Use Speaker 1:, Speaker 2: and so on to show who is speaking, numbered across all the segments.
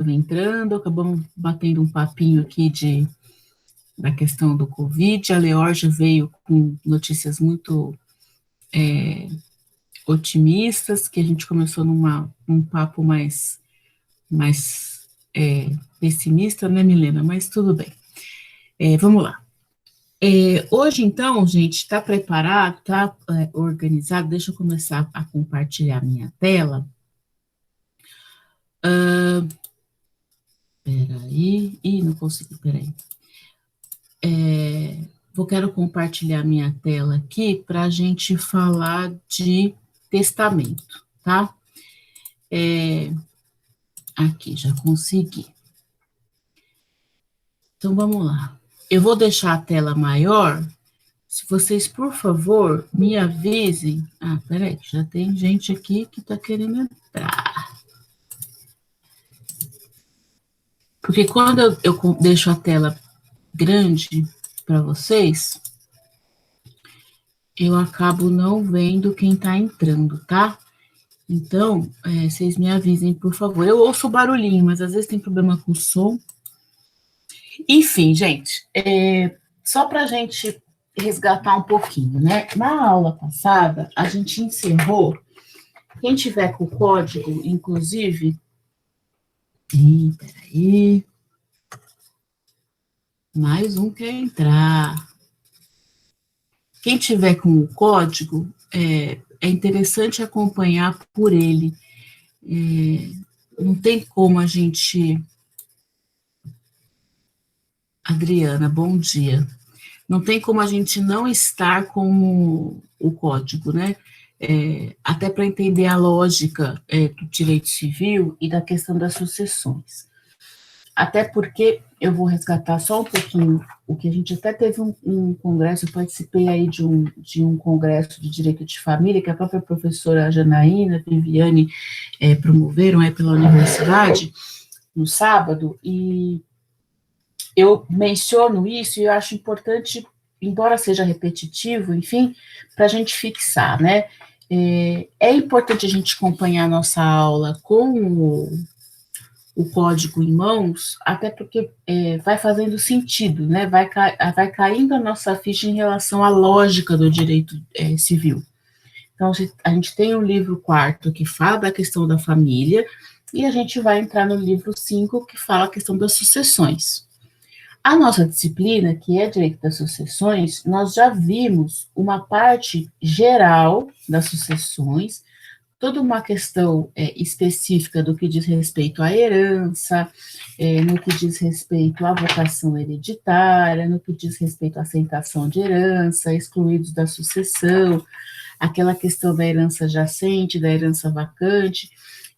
Speaker 1: entrando, acabamos batendo um papinho aqui da questão do Covid. A Leor já veio com notícias muito otimistas, que a gente começou um papo mais pessimista, né, Milena? Mas tudo bem. Vamos lá. Hoje, então, gente, está preparado, está organizado? Deixa eu começar a compartilhar minha tela. Peraí. Não consegui, peraí. Quero compartilhar minha tela aqui para a gente falar de testamento, tá? Aqui, já consegui. Então, vamos lá. Eu vou deixar a tela maior. Se vocês, por favor, me avisem. Peraí, já tem gente aqui que está querendo entrar. Porque quando eu deixo a tela grande para vocês, eu acabo não vendo quem está entrando, tá? Então, vocês me avisem, por favor. Eu ouço o barulhinho, mas às vezes tem problema com o som. Enfim, gente, só para a gente resgatar um pouquinho, né? Na aula passada, a gente encerrou. Quem tiver com o código, inclusive. Peraí. Mais um quer entrar. Quem tiver com o código, é interessante acompanhar por ele. Não tem como a gente. Adriana, bom dia. Não tem como a gente não estar com o código, né? Até para entender a lógica do direito civil e da questão das sucessões. Até porque eu vou resgatar só um pouquinho o que a gente até teve um congresso, eu participei aí de um congresso de direito de família, que a própria professora Janaína, Viviane promoveram pela universidade no sábado, e eu menciono isso e eu acho importante, embora seja repetitivo, enfim, para a gente fixar, né? É importante a gente acompanhar a nossa aula com o código em mãos, até porque vai fazendo sentido, né? Vai caindo a nossa ficha em relação à lógica do direito civil. Então, a gente tem o livro 4 que fala da questão da família, e a gente vai entrar no livro 5 que fala a questão das sucessões. A nossa disciplina, que é Direito das Sucessões, nós já vimos uma parte geral das sucessões, toda uma questão específica do que diz respeito à herança, no que diz respeito à vocação hereditária, no que diz respeito à aceitação de herança, excluídos da sucessão, aquela questão da herança jacente, da herança vacante,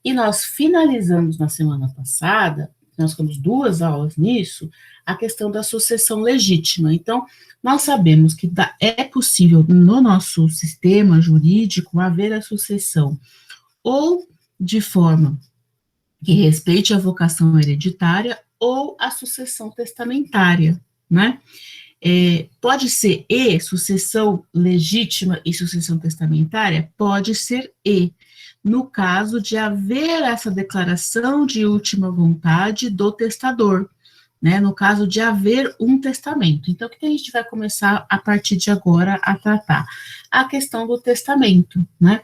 Speaker 1: e nós finalizamos na semana passada, nós ficamos 2 aulas nisso, a questão da sucessão legítima. Então, nós sabemos que é possível, no nosso sistema jurídico, haver a sucessão ou de forma que respeite a vocação hereditária ou a sucessão testamentária, né? Pode ser sucessão legítima e sucessão testamentária? Pode ser no caso de haver essa declaração de última vontade do testador, né, no caso de haver um testamento. Então, o que a gente vai começar a partir de agora a tratar? A questão do testamento, né?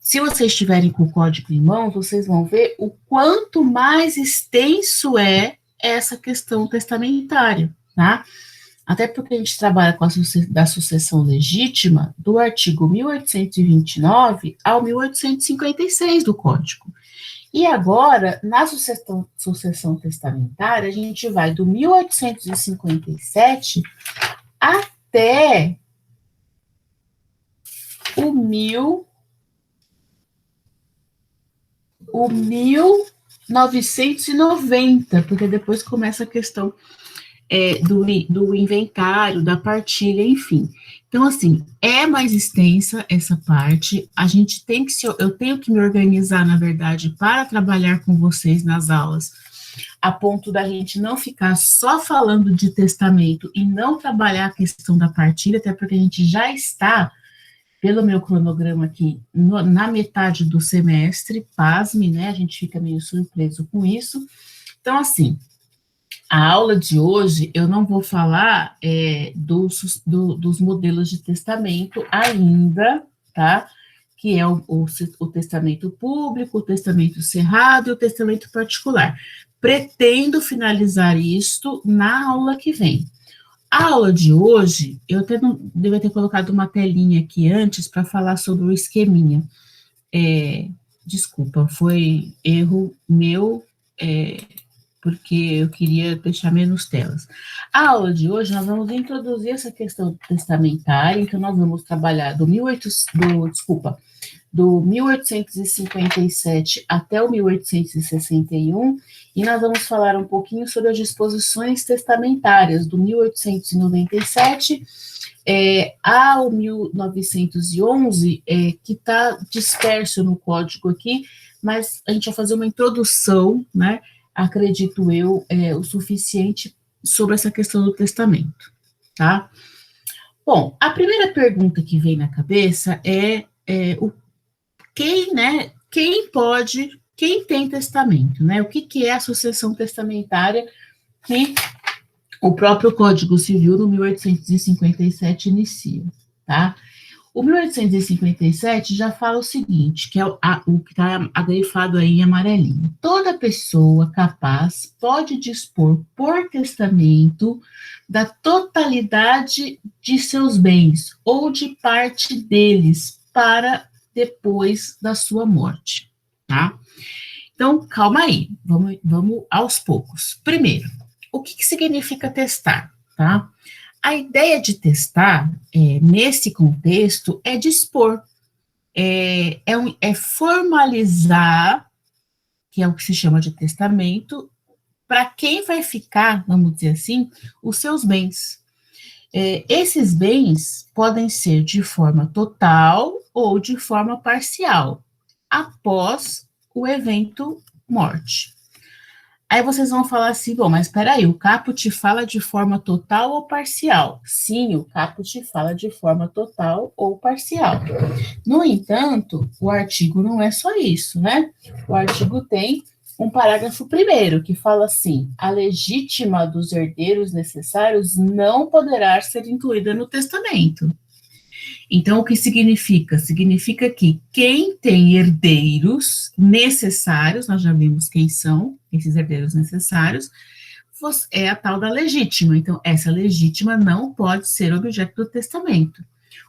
Speaker 1: Se vocês estiverem com o código em mãos, vocês vão ver o quanto mais extenso é essa questão testamentária, tá? Até porque a gente trabalha com da sucessão legítima do artigo 1829 ao 1856 do Código. E agora, na sucessão testamentária, a gente vai do 1857 até o 1990, porque depois começa a questão do inventário, da partilha, enfim. Então, assim, é mais extensa essa parte, eu tenho que me organizar, na verdade, para trabalhar com vocês nas aulas, a ponto da gente não ficar só falando de testamento e não trabalhar a questão da partilha, até porque a gente já está pelo meu cronograma aqui, na metade do semestre, pasme, né? A gente fica meio surpreso com isso. Então, assim, a aula de hoje, eu não vou falar dos modelos de testamento ainda, tá? Que é o testamento público, o testamento cerrado e o testamento particular. Pretendo finalizar isto na aula que vem. A aula de hoje, eu até não devia ter colocado uma telinha aqui antes para falar sobre o esqueminha. Desculpa, foi erro meu, porque eu queria deixar menos telas. A aula de hoje, nós vamos introduzir essa questão testamentária, então nós vamos trabalhar do 1857 até o 1861, e nós vamos falar um pouquinho sobre as disposições testamentárias do 1897 ao 1911, que está disperso no código aqui, mas a gente vai fazer uma introdução, né, acredito eu, o suficiente sobre essa questão do testamento, tá? Bom, a primeira pergunta que vem na cabeça quem tem testamento, né? O que é a sucessão testamentária que o próprio Código Civil, no 1857, inicia, tá? O 1857 já fala o seguinte, que é o que está agrifado aí em amarelinho. Toda pessoa capaz pode dispor por testamento da totalidade de seus bens ou de parte deles para depois da sua morte, tá? Então, calma aí, vamos aos poucos. Primeiro, o que significa testar, tá? A ideia de testar, nesse contexto, é dispor, é formalizar, que é o que se chama de testamento, para quem vai ficar, vamos dizer assim, os seus bens. Esses bens podem ser de forma total ou de forma parcial, após o evento morte. Aí vocês vão falar assim, bom, mas espera aí, o caput fala de forma total ou parcial? Sim, o caput fala de forma total ou parcial. No entanto, o artigo não é só isso, né? O artigo tem um parágrafo primeiro, que fala assim, a legítima dos herdeiros necessários não poderá ser incluída no testamento. Então, o que significa? Significa que quem tem herdeiros necessários, nós já vimos quem são esses herdeiros necessários, é a tal da legítima. Então, essa legítima não pode ser objeto do testamento.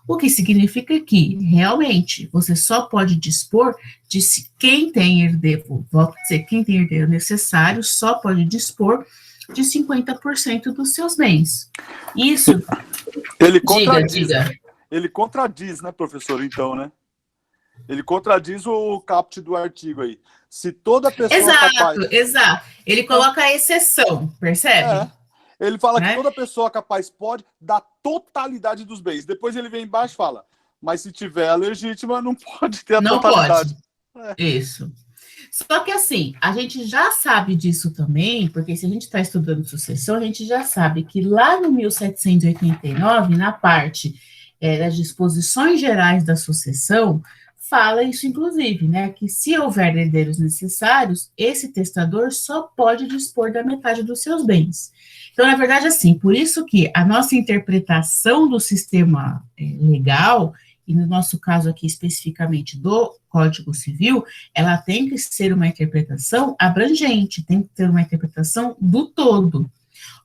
Speaker 1: O que significa que, realmente, você só pode dispor de quem tem herdeiro, volto a dizer, quem tem herdeiro necessário só pode dispor de 50% dos seus bens. Isso,
Speaker 2: ele contradiz,
Speaker 1: diga.
Speaker 2: Ele contradiz, né, professor, então, né? Ele contradiz o caput do artigo aí. Se toda pessoa
Speaker 1: Exato. Ele coloca a exceção, percebe?
Speaker 2: Ele fala que toda pessoa capaz pode da totalidade dos bens. Depois ele vem embaixo e fala, mas se tiver a legítima, não pode ter a totalidade.
Speaker 1: Pode. Isso. Só que assim, a gente já sabe disso também, porque se a gente está estudando sucessão, a gente já sabe que lá no 1789, na parte das disposições gerais da sucessão, fala isso, inclusive, né, que se houver herdeiros necessários, esse testador só pode dispor da metade dos seus bens. Então, na verdade, assim, por isso que a nossa interpretação do sistema legal, e no nosso caso aqui especificamente do Código Civil, ela tem que ser uma interpretação abrangente, tem que ter uma interpretação do todo.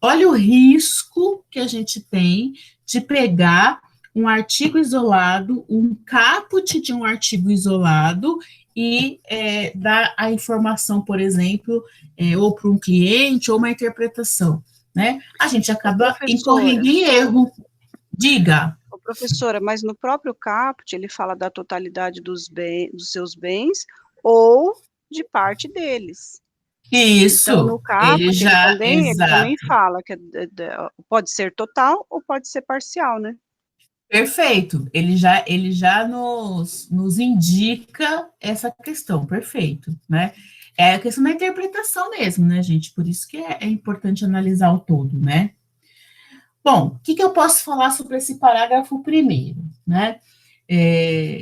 Speaker 1: Olha o risco que a gente tem de pegar um artigo isolado, um caput de um artigo isolado e dar a informação, por exemplo, ou para um cliente ou uma interpretação, né? A gente acaba incorrendo em erro. Diga.
Speaker 3: Professora, mas no próprio caput ele fala da totalidade dos seus bens ou de parte deles.
Speaker 1: Isso.
Speaker 3: Então, no caput ele também fala que pode ser total ou pode ser parcial, né?
Speaker 1: Perfeito, ele já nos indica essa questão, perfeito, né? É a questão da interpretação mesmo, né, gente? Por isso que é importante analisar o todo, né? Bom, o que eu posso falar sobre esse parágrafo primeiro, né?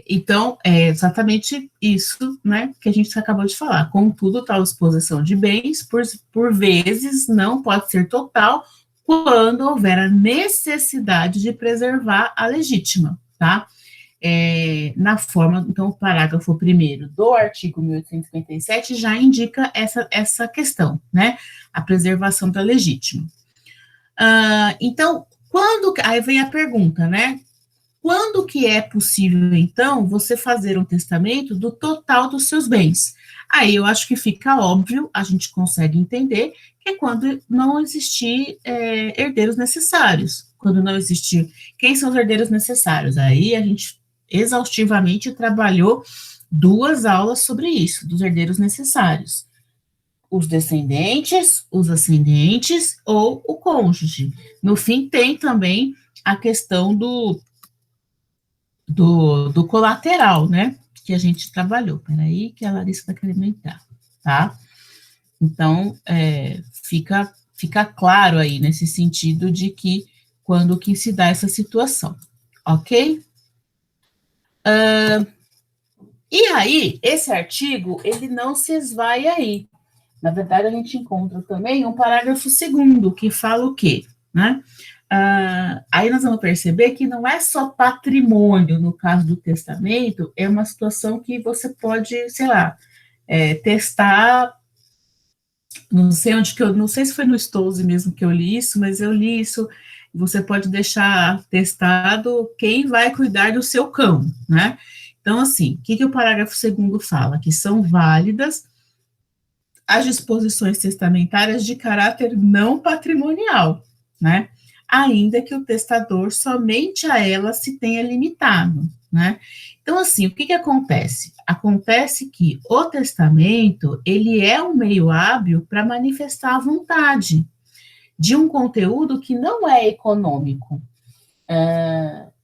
Speaker 1: Então, é exatamente isso, né, que a gente acabou de falar. Contudo, tal disposição de bens, por vezes, não pode ser total quando houver a necessidade de preservar a legítima, tá? Na forma, então, o parágrafo 1º do artigo 1857 já indica essa questão, né, a preservação da legítima. Então, aí vem a pergunta, né, quando que é possível, então, você fazer um testamento do total dos seus bens? Aí eu acho que fica óbvio, a gente consegue entender, que é quando não existir herdeiros necessários. Quando não existir, quem são os herdeiros necessários? Aí a gente exaustivamente trabalhou 2 aulas sobre isso, dos herdeiros necessários. Os descendentes, os ascendentes ou o cônjuge. No fim, tem também a questão do colateral, né, que a gente trabalhou. Peraí, que a Larissa está querendo entrar, tá? Então, fica claro aí, nesse sentido de que quando que se dá essa situação, ok? E aí, esse artigo, ele não se esvai aí. Na verdade, a gente encontra também um parágrafo 2º, que fala o quê, né? Aí nós vamos perceber que não é só patrimônio, no caso do testamento, é uma situação que você pode, sei lá, testar, não sei não sei se foi no Stolze mesmo que eu li isso, mas eu li isso, você pode deixar testado quem vai cuidar do seu cão, né? Então, assim, o que o parágrafo 2º fala? Que são válidas as disposições testamentárias de caráter não patrimonial, né? Ainda que o testador somente a ela se tenha limitado, né? Então, assim, o que acontece? Acontece que o testamento, ele é um meio hábil para manifestar a vontade de um conteúdo que não é econômico.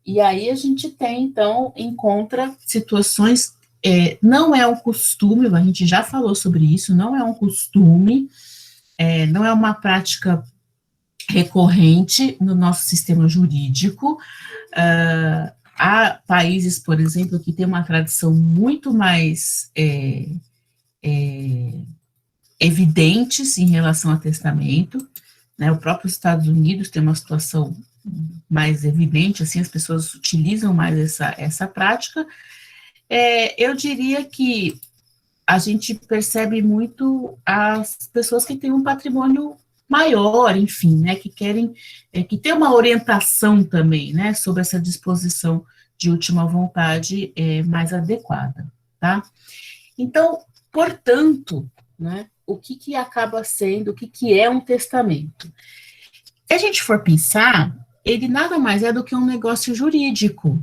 Speaker 1: E aí a gente tem, então, encontra situações, não é um costume, a gente já falou sobre isso, não é um costume, não é uma prática recorrente no nosso sistema jurídico. Há países, por exemplo, que têm uma tradição muito mais evidentes em relação a testamento, né? O próprio Estados Unidos tem uma situação mais evidente, assim, as pessoas utilizam mais essa prática. Eu diria que a gente percebe muito as pessoas que têm um patrimônio maior, enfim, né, que querem, que tem uma orientação também, né, sobre essa disposição de última vontade mais adequada, tá? Então, portanto, né, o que acaba sendo, o que é um testamento? Se a gente for pensar, ele nada mais é do que um negócio jurídico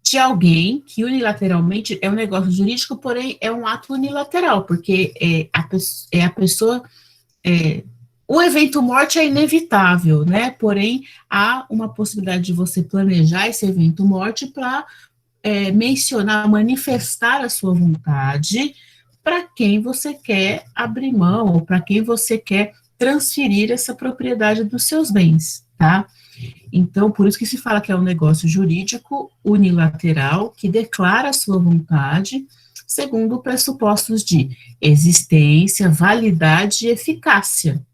Speaker 1: de alguém que unilateralmente é um negócio jurídico, porém é um ato unilateral, porque a pessoa, o evento morte é inevitável, né? Porém, há uma possibilidade de você planejar esse evento morte para mencionar, manifestar a sua vontade para quem você quer abrir mão, ou para quem você quer transferir essa propriedade dos seus bens, tá? Então, por isso que se fala que é um negócio jurídico unilateral, que declara a sua vontade, segundo pressupostos de existência, validade e eficácia,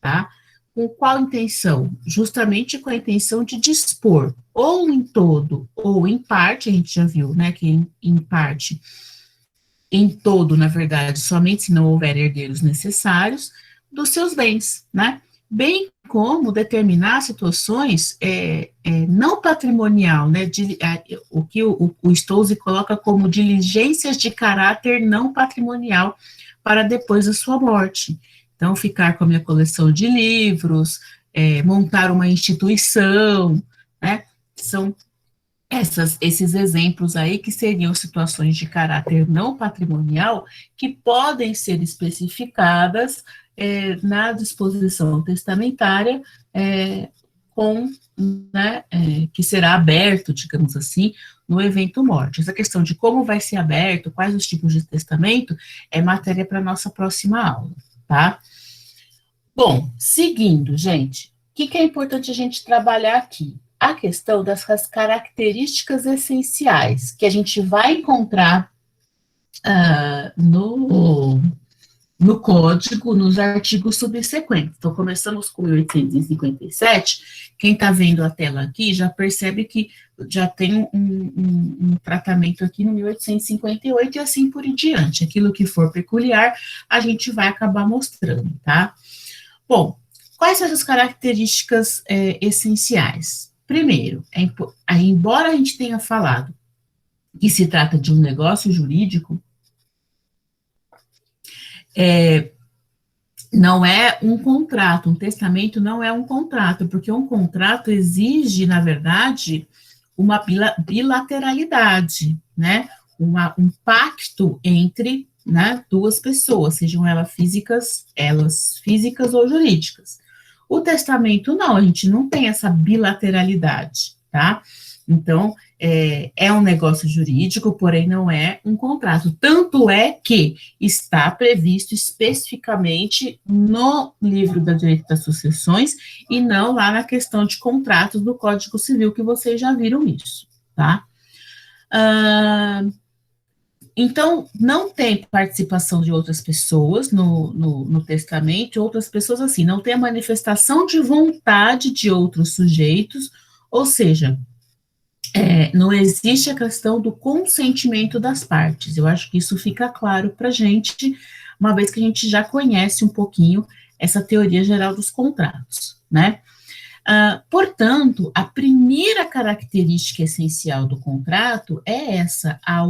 Speaker 1: tá? Com qual intenção? Justamente com a intenção de dispor, ou em todo, ou em parte, a gente já viu, né, que em parte, em todo, na verdade, somente se não houver herdeiros necessários, dos seus bens, né? Bem como determinar situações não patrimonial, né, o que o Stolze coloca como diligências de caráter não patrimonial para depois da sua morte. Então, ficar com a minha coleção de livros, montar uma instituição, né, são esses exemplos aí que seriam situações de caráter não patrimonial que podem ser especificadas na disposição testamentária né, que será aberto, digamos assim, no evento morte. Essa questão de como vai ser aberto, quais os tipos de testamento, é matéria para a nossa próxima aula, tá? Bom, seguindo, gente, o que é importante a gente trabalhar aqui? a questão das características essenciais que a gente vai encontrar no código, nos artigos subsequentes. Então, começamos com 1857, quem está vendo a tela aqui já percebe que já tem um tratamento aqui no 1858 e assim por diante. Aquilo que for peculiar, a gente vai acabar mostrando, tá? Bom, quais são as características essenciais? Primeiro, embora a gente tenha falado que se trata de um negócio jurídico, não é um contrato, um testamento não é um contrato, porque um contrato exige, na verdade, uma bilateralidade, né? Um pacto entre, né, duas pessoas, sejam elas físicas ou jurídicas. O testamento não, a gente não tem essa bilateralidade, tá? Então, é um negócio jurídico, porém não é um contrato. Tanto é que está previsto especificamente no livro da Direito das Sucessões e não lá na questão de contratos do Código Civil, que vocês já viram isso, tá? Então, não tem participação de outras pessoas no testamento, outras pessoas assim, não tem a manifestação de vontade de outros sujeitos, ou seja, não existe a questão do consentimento das partes. Eu acho que isso fica claro para a gente, uma vez que a gente já conhece um pouquinho essa teoria geral dos contratos, né? Portanto, a primeira característica essencial do contrato é essa, a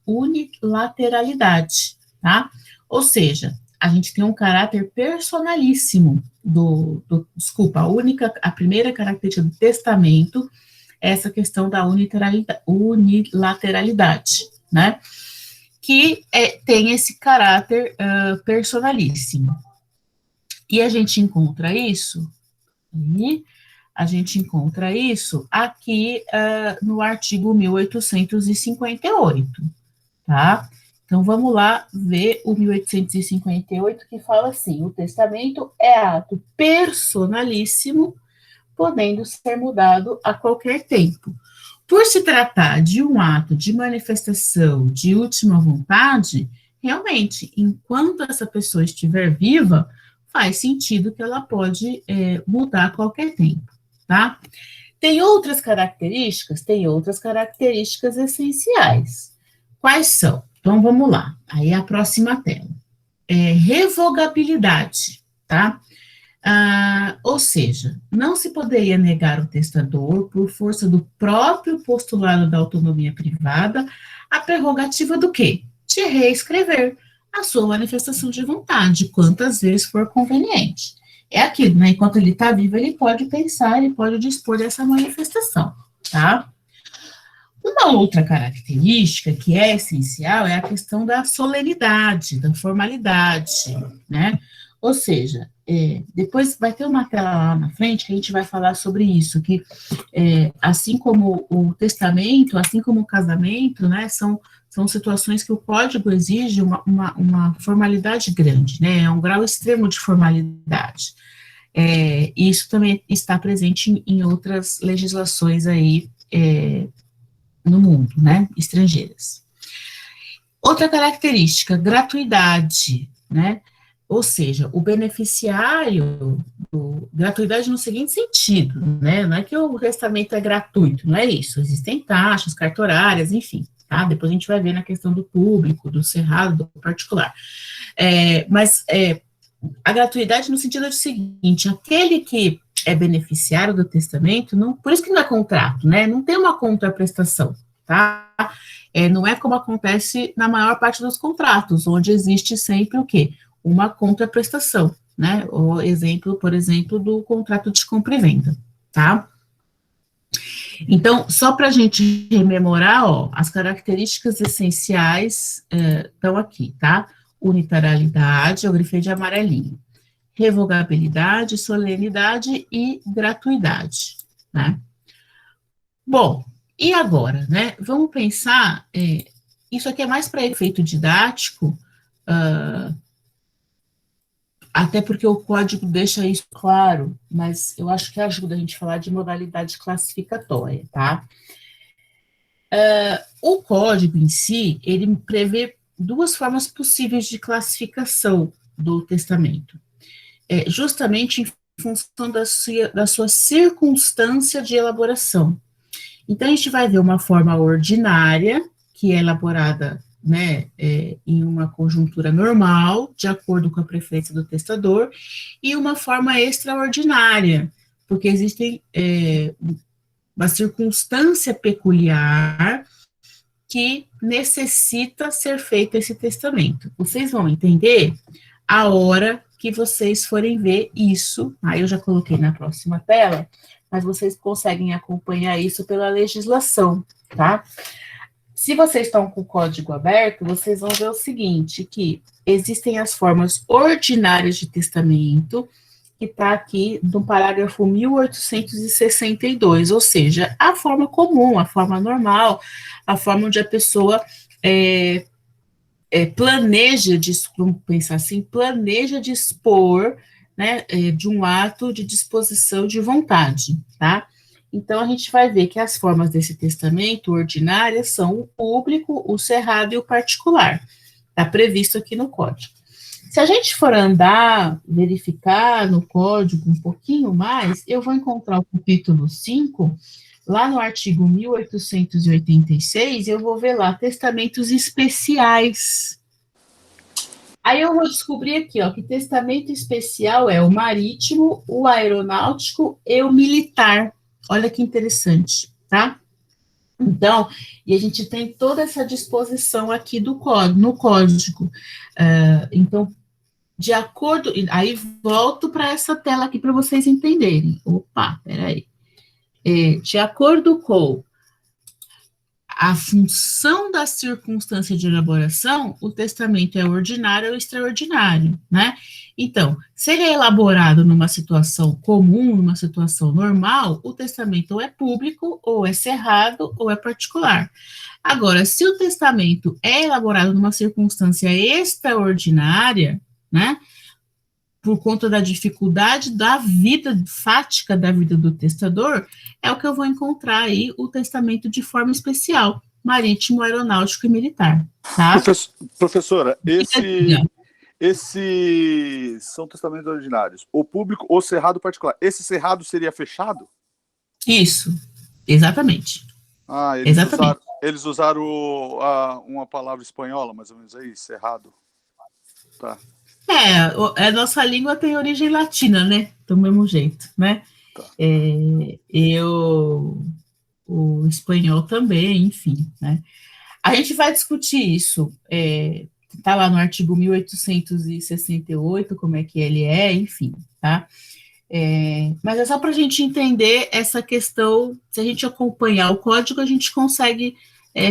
Speaker 1: unilateralidade, tá? Ou seja, a gente tem um caráter personalíssimo a primeira característica do testamento, essa questão da unilateralidade, né? Que tem esse caráter personalíssimo. E a gente encontra isso aqui no artigo 1858, tá? Então, vamos lá ver o 1858, que fala assim: o testamento é ato personalíssimo, podendo ser mudado a qualquer tempo. Por se tratar de um ato de manifestação de última vontade, realmente, enquanto essa pessoa estiver viva, faz sentido que ela pode mudar a qualquer tempo, tá? Tem outras características essenciais. Quais são? Então, vamos lá. Aí, a próxima tela. Revogabilidade, tá? Ou seja, não se poderia negar ao testador, por força do próprio postulado da autonomia privada, a prerrogativa do quê? De reescrever a sua manifestação de vontade, quantas vezes for conveniente. É aquilo, né? Enquanto ele está vivo, ele pode pensar, ele pode dispor dessa manifestação, tá? Uma outra característica que é essencial é a questão da solenidade, da formalidade, né? Ou seja, depois vai ter uma tela lá na frente que a gente vai falar sobre isso, que assim como o testamento, assim como o casamento, né, são situações que o código exige uma formalidade grande, né, é um grau extremo de formalidade. Isso também está presente em outras legislações aí no mundo, né, estrangeiras. Outra característica, gratuidade, né, ou seja, o beneficiário, gratuidade no seguinte sentido, né, não é que o testamento é gratuito, não é isso, existem taxas cartorárias, enfim, tá, depois a gente vai ver na questão do público, do cerrado, do particular, mas a gratuidade no sentido do seguinte, aquele que é beneficiário do testamento, não, por isso que não é contrato, né, não tem uma contraprestação, tá, não é como acontece na maior parte dos contratos, onde existe sempre o quê? Uma contraprestação, né? Por exemplo, do contrato de compra e venda, tá? Então, só para a gente rememorar, as características essenciais estão aqui, tá? Unilateralidade, eu grifei de amarelinho. Revogabilidade, solenidade e gratuidade, né? Bom, e agora, né? Vamos pensar, isso aqui é mais para efeito didático, até porque o código deixa isso claro, mas eu acho que ajuda a gente a falar de modalidade classificatória, tá? O código em si, ele prevê duas formas possíveis de classificação do testamento, justamente em função da sua circunstância de elaboração. Então, a gente vai ver uma forma ordinária, que é elaborada, né, em uma conjuntura normal, de acordo com a preferência do testador, e uma forma extraordinária, porque existe uma circunstância peculiar que necessita ser feito esse testamento. Vocês vão entender a hora que vocês forem ver isso. Aí eu já coloquei na próxima tela, mas vocês conseguem acompanhar isso pela legislação, tá? Se vocês estão com o código aberto, vocês vão ver o seguinte, que existem as formas ordinárias de testamento, que está aqui no parágrafo 1862, ou seja, a forma comum, a forma normal, a forma onde a pessoa planeja, vamos pensar assim, planeja dispor, né, de um ato de disposição de vontade, tá? Então, a gente vai ver que as formas desse testamento ordinárias são o público, o cerrado e o particular. Está previsto aqui no código. Se a gente for andar, verificar no código um pouquinho mais, eu vou encontrar o capítulo 5, lá no artigo 1886, eu vou ver lá testamentos especiais. Aí eu vou descobrir aqui, ó, que testamento especial é o marítimo, o aeronáutico e o militar. Olha que interessante, tá? Então, e a gente tem toda essa disposição aqui no código. Então, de acordo... Aí, volto para essa tela aqui para vocês entenderem. Opa, peraí. De acordo com a função da circunstância de elaboração, o testamento é ordinário ou extraordinário, né? Então, se ele é elaborado numa situação comum, numa situação normal, o testamento ou é público, ou é cerrado, ou é particular. Agora, se o testamento é elaborado numa circunstância extraordinária, né, por conta da dificuldade da vida fática da vida do testador, é o que eu vou encontrar aí o testamento de forma especial, marítimo, aeronáutico e militar, tá?
Speaker 2: Professora, esses são testamentos ordinários. O público, o cerrado particular. Esse cerrado seria fechado?
Speaker 1: Isso, exatamente.
Speaker 2: Ah, eles usaram uma palavra espanhola, mais ou menos aí, cerrado. Tá.
Speaker 1: A nossa língua tem origem latina, né? Do mesmo jeito, né? Tá. O espanhol também, enfim, né? A gente vai discutir isso, tá lá no artigo 1868, como é que ele é, enfim, tá? Mas é só para a gente entender essa questão, se a gente acompanhar o código, a gente consegue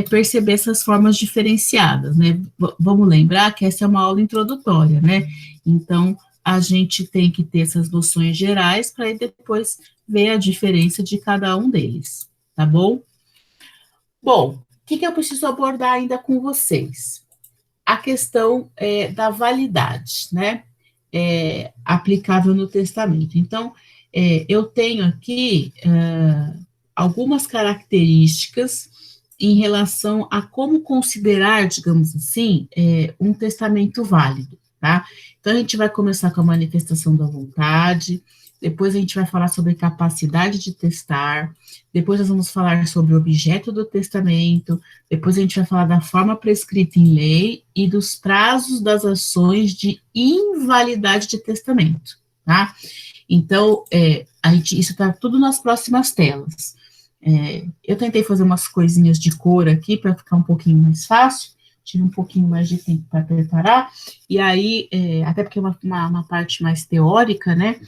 Speaker 1: perceber essas formas diferenciadas, né? Vamos lembrar que essa é uma aula introdutória, né? Então, a gente tem que ter essas noções gerais para depois ver a diferença de cada um deles, tá bom? Bom, o que eu preciso abordar ainda com vocês? A questão da validade, né? Aplicável no testamento. Então, eu tenho aqui algumas características em relação a como considerar, digamos assim, um testamento válido, tá? Então, a gente vai começar com a manifestação da vontade, depois a gente vai falar sobre capacidade de testar, depois nós vamos falar sobre o objeto do testamento, depois a gente vai falar da forma prescrita em lei e dos prazos das ações de invalidade de testamento, tá? Então, isso está tudo nas próximas telas. Eu tentei fazer umas coisinhas de cor aqui para ficar um pouquinho mais fácil, tive um pouquinho mais de tempo para preparar, e aí, até porque é uma parte mais teórica, né,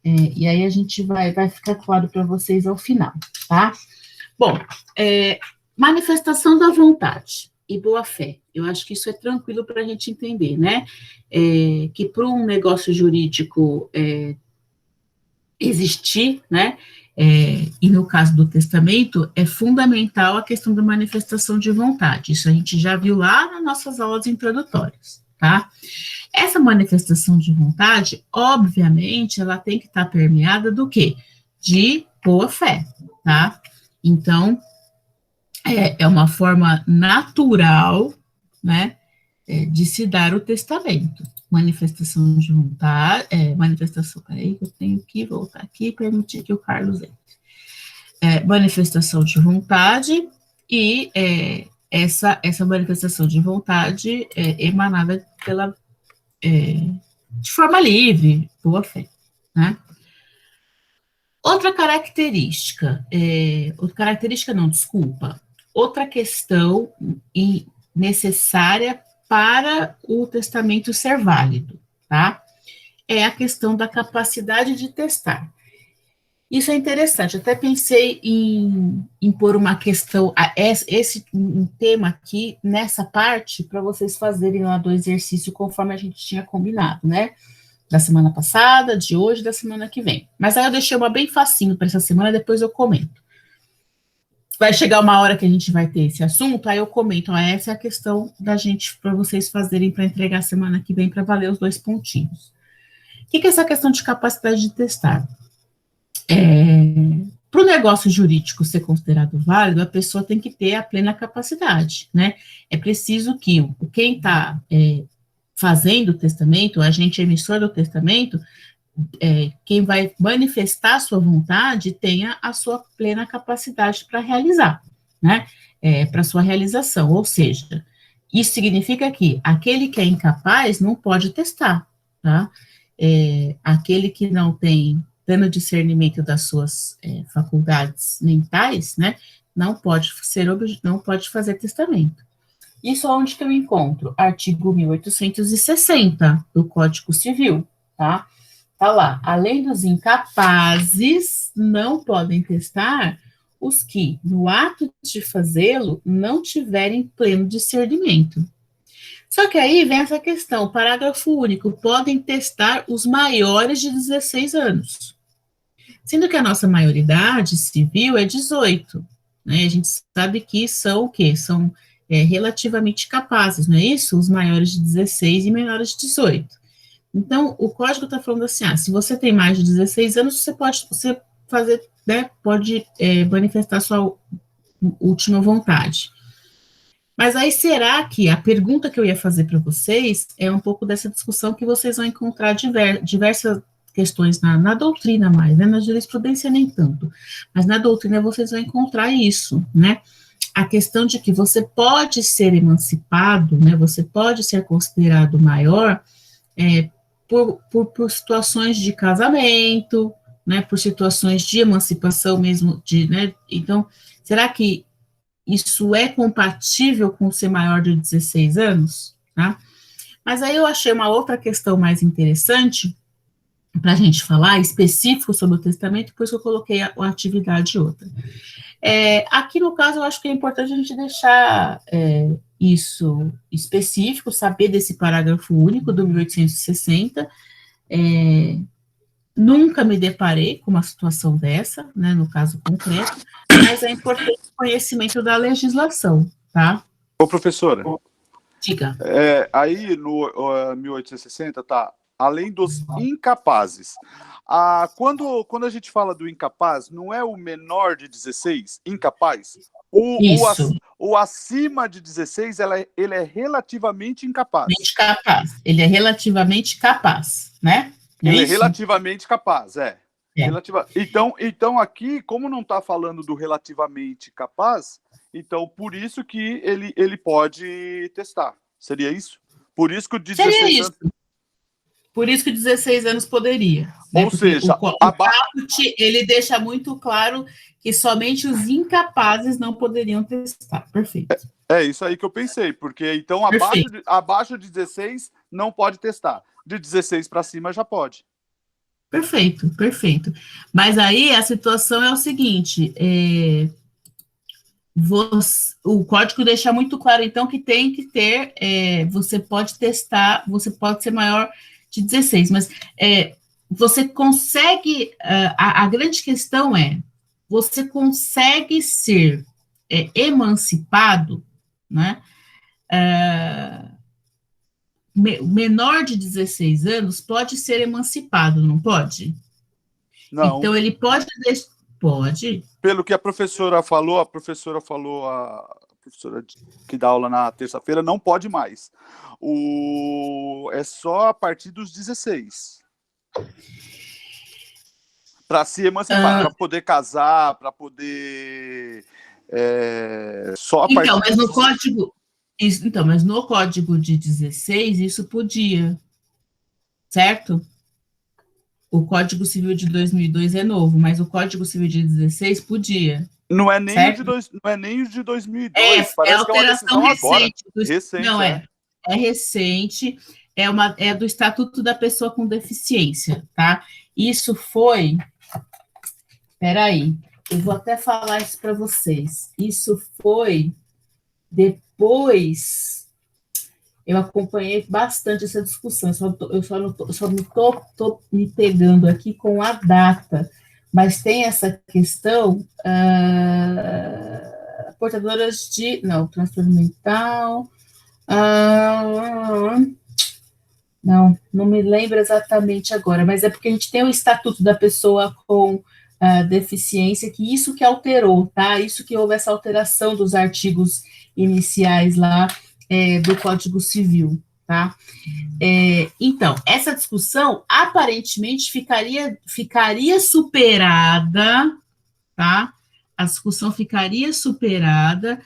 Speaker 1: e aí a gente vai ficar claro para vocês ao final, tá? Bom, manifestação da vontade e boa-fé, eu acho que isso é tranquilo para a gente entender, né, que para um negócio jurídico existir, né, e no caso do testamento, é fundamental a questão da manifestação de vontade. Isso a gente já viu lá nas nossas aulas introdutórias, tá? Essa manifestação de vontade, obviamente, ela tem que estar permeada do quê? De boa fé, tá? Então, é uma forma natural, né, de se dar o testamento. Manifestação de vontade, peraí, eu tenho que voltar aqui e permitir que o Carlos entre. Manifestação de vontade e essa manifestação de vontade emanada de forma livre, boa fé, né? Outra característica outra questão necessária para o testamento ser válido, tá? É a questão da capacidade de testar. Isso é interessante, até pensei em pôr uma questão, um tema aqui, nessa parte, para vocês fazerem lá do exercício conforme a gente tinha combinado, né? Da semana passada, de hoje, da semana que vem. Mas aí eu deixei uma bem facinho para essa semana, depois eu comento. Vai chegar uma hora que a gente vai ter esse assunto, aí eu comento, essa é a questão da gente, para vocês fazerem, para entregar semana que vem, para valer os 2 pontinhos. O que é essa questão de capacidade de testar? Para o negócio jurídico ser considerado válido, a pessoa tem que ter a plena capacidade, né? É preciso que quem está fazendo o testamento, o agente emissor do testamento, quem vai manifestar a sua vontade, tenha a sua plena capacidade para realizar, né? Para sua realização, ou seja, isso significa que aquele que é incapaz não pode testar, tá? Aquele que não tem pleno discernimento das suas faculdades mentais, né, não pode fazer testamento. Isso onde que eu encontro? Artigo 1860 do Código Civil, tá? Tá lá, além dos incapazes, não podem testar os que, no ato de fazê-lo, não tiverem pleno discernimento. Só que aí vem essa questão, parágrafo único, podem testar os maiores de 16 anos. Sendo que a nossa maioridade civil é 18, né? A gente sabe que são o quê? São relativamente capazes, não é isso? Os maiores de 16 e menores de 18. Então, o código está falando assim, se você tem mais de 16 anos, você pode fazer, né, pode manifestar sua última vontade. Mas aí, será que a pergunta que eu ia fazer para vocês é um pouco dessa discussão que vocês vão encontrar diversas questões na doutrina mais, né? Na jurisprudência nem tanto, mas na doutrina vocês vão encontrar isso, né? A questão de que você pode ser emancipado, né? Você pode ser considerado maior por situações de casamento, né? Por situações de emancipação mesmo, né? Então, será que isso é compatível com ser maior de 16 anos? Tá? Mas aí eu achei uma outra questão mais interessante para a gente falar, específico sobre o testamento, depois eu coloquei a atividade outra. Aqui no caso, eu acho que é importante a gente deixar isso específico, saber desse parágrafo único do 1860. Nunca me deparei com uma situação dessa, né, no caso concreto, mas é importante o conhecimento da legislação, tá?
Speaker 2: Ô, professora,
Speaker 1: diga.
Speaker 2: Aí no 1860 tá, além dos incapazes. Quando a gente fala do incapaz, não é o menor de 16, incapaz? O acima de 16, ele é relativamente incapaz.
Speaker 1: Ele é relativamente capaz, né?
Speaker 2: Ele é relativamente capaz, Então, aqui, como não está falando do relativamente capaz, então, por isso que ele pode testar. Seria isso? Por isso que o 16 anos...
Speaker 1: Por isso que 16 anos poderia. Né?
Speaker 2: Ou seja,
Speaker 1: o caput, ele deixa muito claro que somente os incapazes não poderiam testar. Perfeito.
Speaker 2: É isso aí que eu pensei, porque então abaixo de 16 não pode testar. De 16 para cima já pode.
Speaker 1: Perfeito, perfeito. Mas aí a situação é o seguinte, o código deixa muito claro, então, que tem que ter, você pode testar, você pode ser maior de 16, mas você consegue, a grande questão você consegue ser emancipado, né, menor de 16 anos pode ser emancipado, não pode?
Speaker 2: Não.
Speaker 1: Então, ele pode... Pode.
Speaker 2: Pelo que a professora que dá aula na terça-feira, não pode mais. É só a partir dos 16. Para se emancipar, para poder casar, para poder... só a partir
Speaker 1: mas no código... mas no código de 16, isso podia. Certo? O Código Civil de 2002 é novo, mas o Código Civil de 16 podia.
Speaker 2: Não é nem o de 2002,
Speaker 1: parece que é uma decisão recente.
Speaker 2: Recente,
Speaker 1: não, é recente, é do Estatuto da Pessoa com Deficiência, tá? Isso foi... Peraí, eu vou até falar isso para vocês. Isso foi depois... Eu acompanhei bastante essa discussão, eu só não estou me pegando aqui com a data, mas tem essa questão, portadoras de... Não, transtorno mental... não me lembro exatamente agora, mas é porque a gente tem o Estatuto da Pessoa com deficiência, que isso que alterou, tá? Isso que houve essa alteração dos artigos iniciais lá, do Código Civil, tá? Então, essa discussão aparentemente ficaria superada, tá? A discussão ficaria superada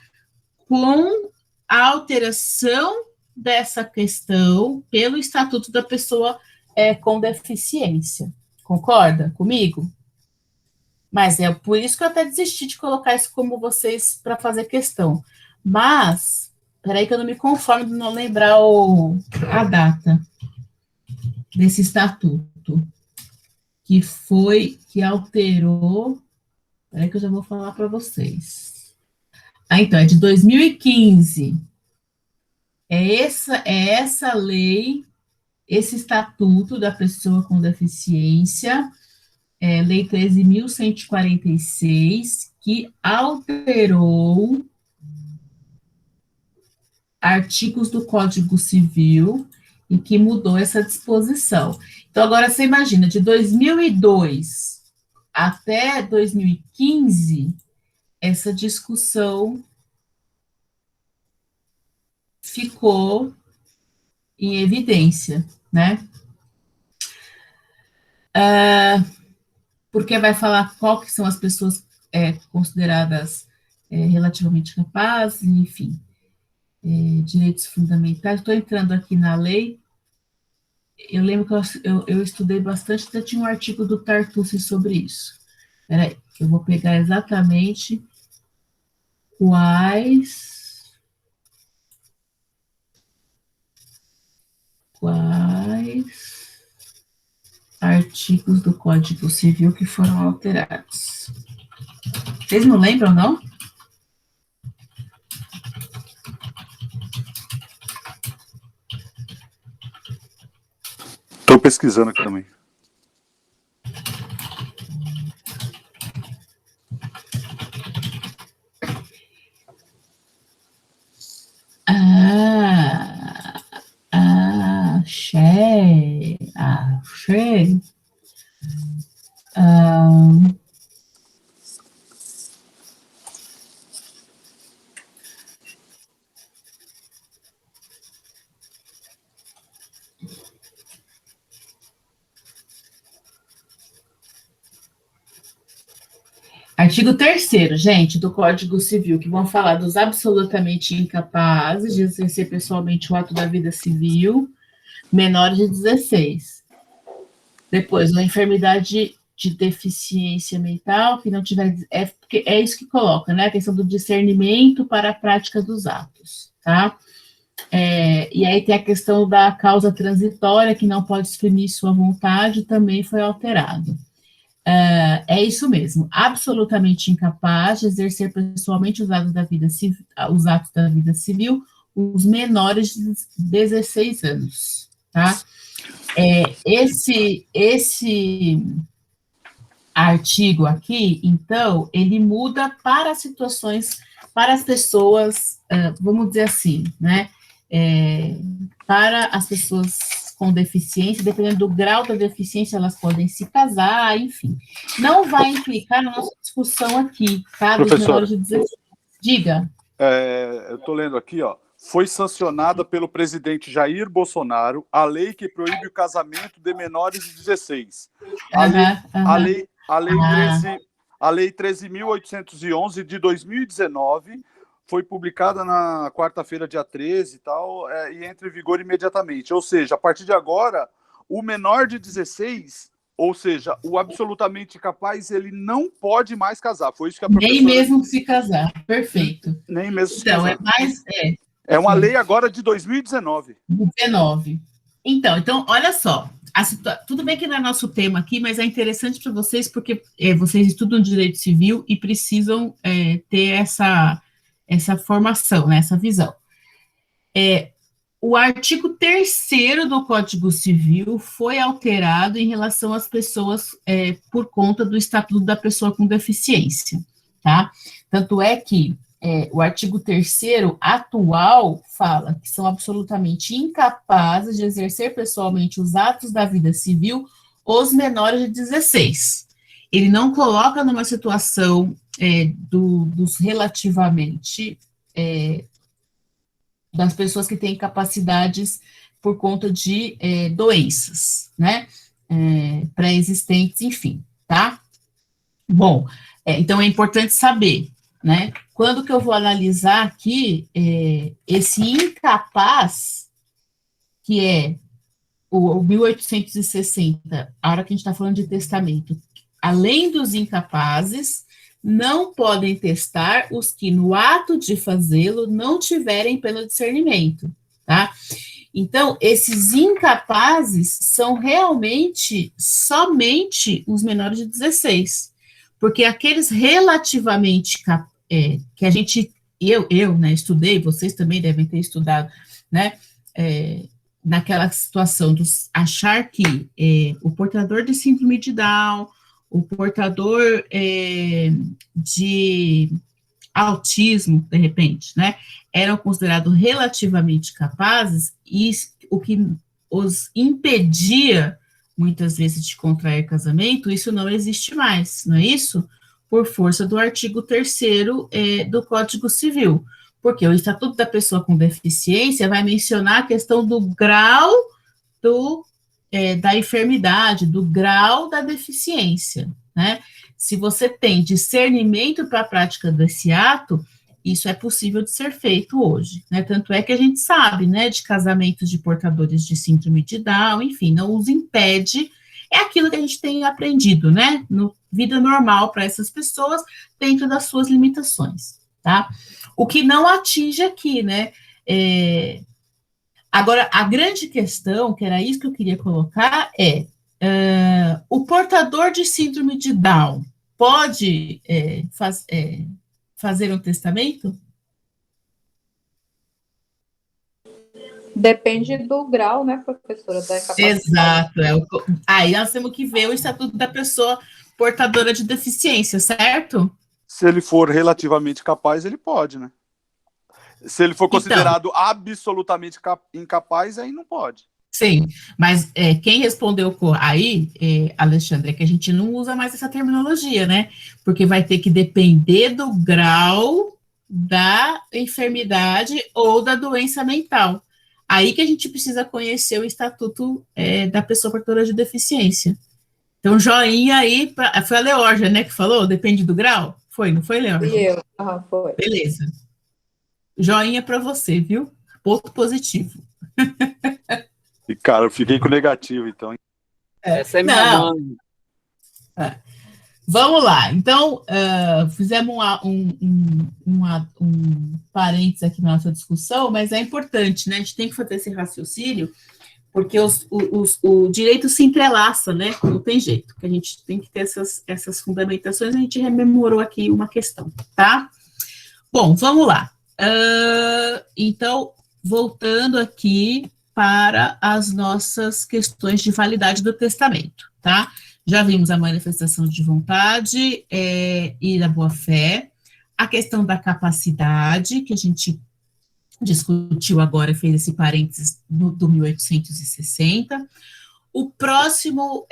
Speaker 1: com a alteração dessa questão pelo Estatuto da Pessoa com Deficiência. Concorda comigo? Mas é por isso que eu até desisti de colocar isso como vocês para fazer questão. Mas... Peraí que eu não me conformo de não lembrar a data desse estatuto, que alterou... Peraí que eu já vou falar para vocês. Então, é de 2015. É essa lei, esse Estatuto da Pessoa com Deficiência, Lei 13.146, que alterou... artigos do Código Civil e que mudou essa disposição. Então, agora você imagina, de 2002 até 2015, essa discussão ficou em evidência, né? Porque vai falar qual que são as pessoas consideradas relativamente capazes, enfim. Direitos fundamentais. Estou entrando aqui na lei. Eu lembro que eu estudei bastante, até tinha um artigo do Tartucci sobre isso. Espera aí, eu vou pegar exatamente quais artigos do Código Civil que foram alterados. Vocês não lembram, não?
Speaker 2: Estou pesquisando aqui também.
Speaker 1: Achei. Artigo 3º, gente, do Código Civil, que vão falar dos absolutamente incapazes de exercer pessoalmente o ato da vida civil, menores de 16. Depois, uma enfermidade de deficiência mental, que não tiver... Porque é isso que coloca, né? A questão do discernimento para a prática dos atos, tá? E aí tem a questão da causa transitória, que não pode exprimir sua vontade, também foi alterado. É isso mesmo, absolutamente incapaz de exercer pessoalmente os atos da vida civil, os menores de 16 anos, tá? Esse artigo aqui, então, ele muda para situações, para as pessoas, vamos dizer assim, né? para as pessoas com deficiência, dependendo do grau da deficiência, elas podem se casar, enfim. Não vai implicar na nossa discussão aqui, tá? Dos menores de 16. Diga.
Speaker 2: Eu estou lendo aqui, ó. Foi sancionada pelo presidente Jair Bolsonaro a lei que proíbe o casamento de menores de 16. A lei 13.811 de 2019 foi publicada na quarta-feira, dia 13 e tal, e entra em vigor imediatamente. Ou seja, a partir de agora, o menor de 16, ou seja, o absolutamente capaz, ele não pode mais casar. Foi isso que a professora...
Speaker 1: Nem mesmo se casar, perfeito.
Speaker 2: Nem mesmo se
Speaker 1: casar.
Speaker 2: É uma lei agora de 2019.
Speaker 1: 19. Então, olha só, tudo bem que não é nosso tema aqui, mas é interessante para vocês, porque vocês estudam direito civil e precisam ter essa formação, né, essa visão. O artigo 3º do Código Civil foi alterado em relação às pessoas por conta do Estatuto da Pessoa com Deficiência, tá? Tanto é que o artigo 3º atual fala que são absolutamente incapazes de exercer pessoalmente os atos da vida civil os menores de 16. Ele não coloca numa situação dos relativamente das pessoas que têm capacidades por conta de doenças, né, pré-existentes, enfim, tá? Bom, então é importante saber, né, quando que eu vou analisar aqui esse incapaz, que é o 1860, a hora que a gente está falando de testamento, além dos incapazes, não podem testar os que, no ato de fazê-lo, não tiverem pleno discernimento, tá? Então, esses incapazes são realmente somente os menores de 16, porque aqueles relativamente, que a gente, né, estudei, vocês também devem ter estudado, né, naquela situação de achar que o portador de síndrome de Down, o portador de autismo, de repente, né, eram considerados relativamente capazes, e o que os impedia, muitas vezes, de contrair casamento, isso não existe mais, não é isso? Por força do artigo 3º do Código Civil, porque o Estatuto da Pessoa com Deficiência vai mencionar a questão do grau da enfermidade, do grau da deficiência, né? Se você tem discernimento para a prática desse ato, isso é possível de ser feito hoje, né? Tanto é que a gente sabe, né, de casamentos de portadores de síndrome de Down, enfim, não os impede, é aquilo que a gente tem aprendido, né, no vida normal para essas pessoas, dentro das suas limitações, tá? O que não atinge aqui, né, agora, a grande questão, que era isso que eu queria colocar, o portador de síndrome de Down pode fazer um testamento?
Speaker 4: Depende do grau, né, professora, da capacidade.
Speaker 1: Exato. Aí nós temos que ver o Estatuto da Pessoa Portadora de Deficiência, certo?
Speaker 2: Se ele for relativamente capaz, ele pode, né? Se ele for considerado absolutamente incapaz, aí não pode.
Speaker 1: Sim, mas quem respondeu aí, Alexandre, é que a gente não usa mais essa terminologia, né? Porque vai ter que depender do grau da enfermidade ou da doença mental. Aí que a gente precisa conhecer o Estatuto da Pessoa Portadora de Deficiência. Então, joinha aí, foi a Leórgia, né, que falou? Depende do grau? Foi, não foi, Leórgia?
Speaker 4: Fui eu, foi.
Speaker 1: Beleza. Joinha para você, viu? Ponto positivo.
Speaker 2: E, cara, eu fiquei com negativo, então.
Speaker 5: Essa é minha mãe.
Speaker 1: Vamos lá. Então, fizemos um parênteses aqui na nossa discussão, mas é importante, né? A gente tem que fazer esse raciocínio, porque o direito se entrelaça, né? Não tem jeito, que a gente tem que ter essas fundamentações. A gente rememorou aqui uma questão, tá? Bom, vamos lá. Então, voltando aqui para as nossas questões de validade do testamento, tá? Já vimos a manifestação de vontade e da boa-fé, a questão da capacidade, que a gente discutiu agora, fez esse parênteses do 1860. O próximo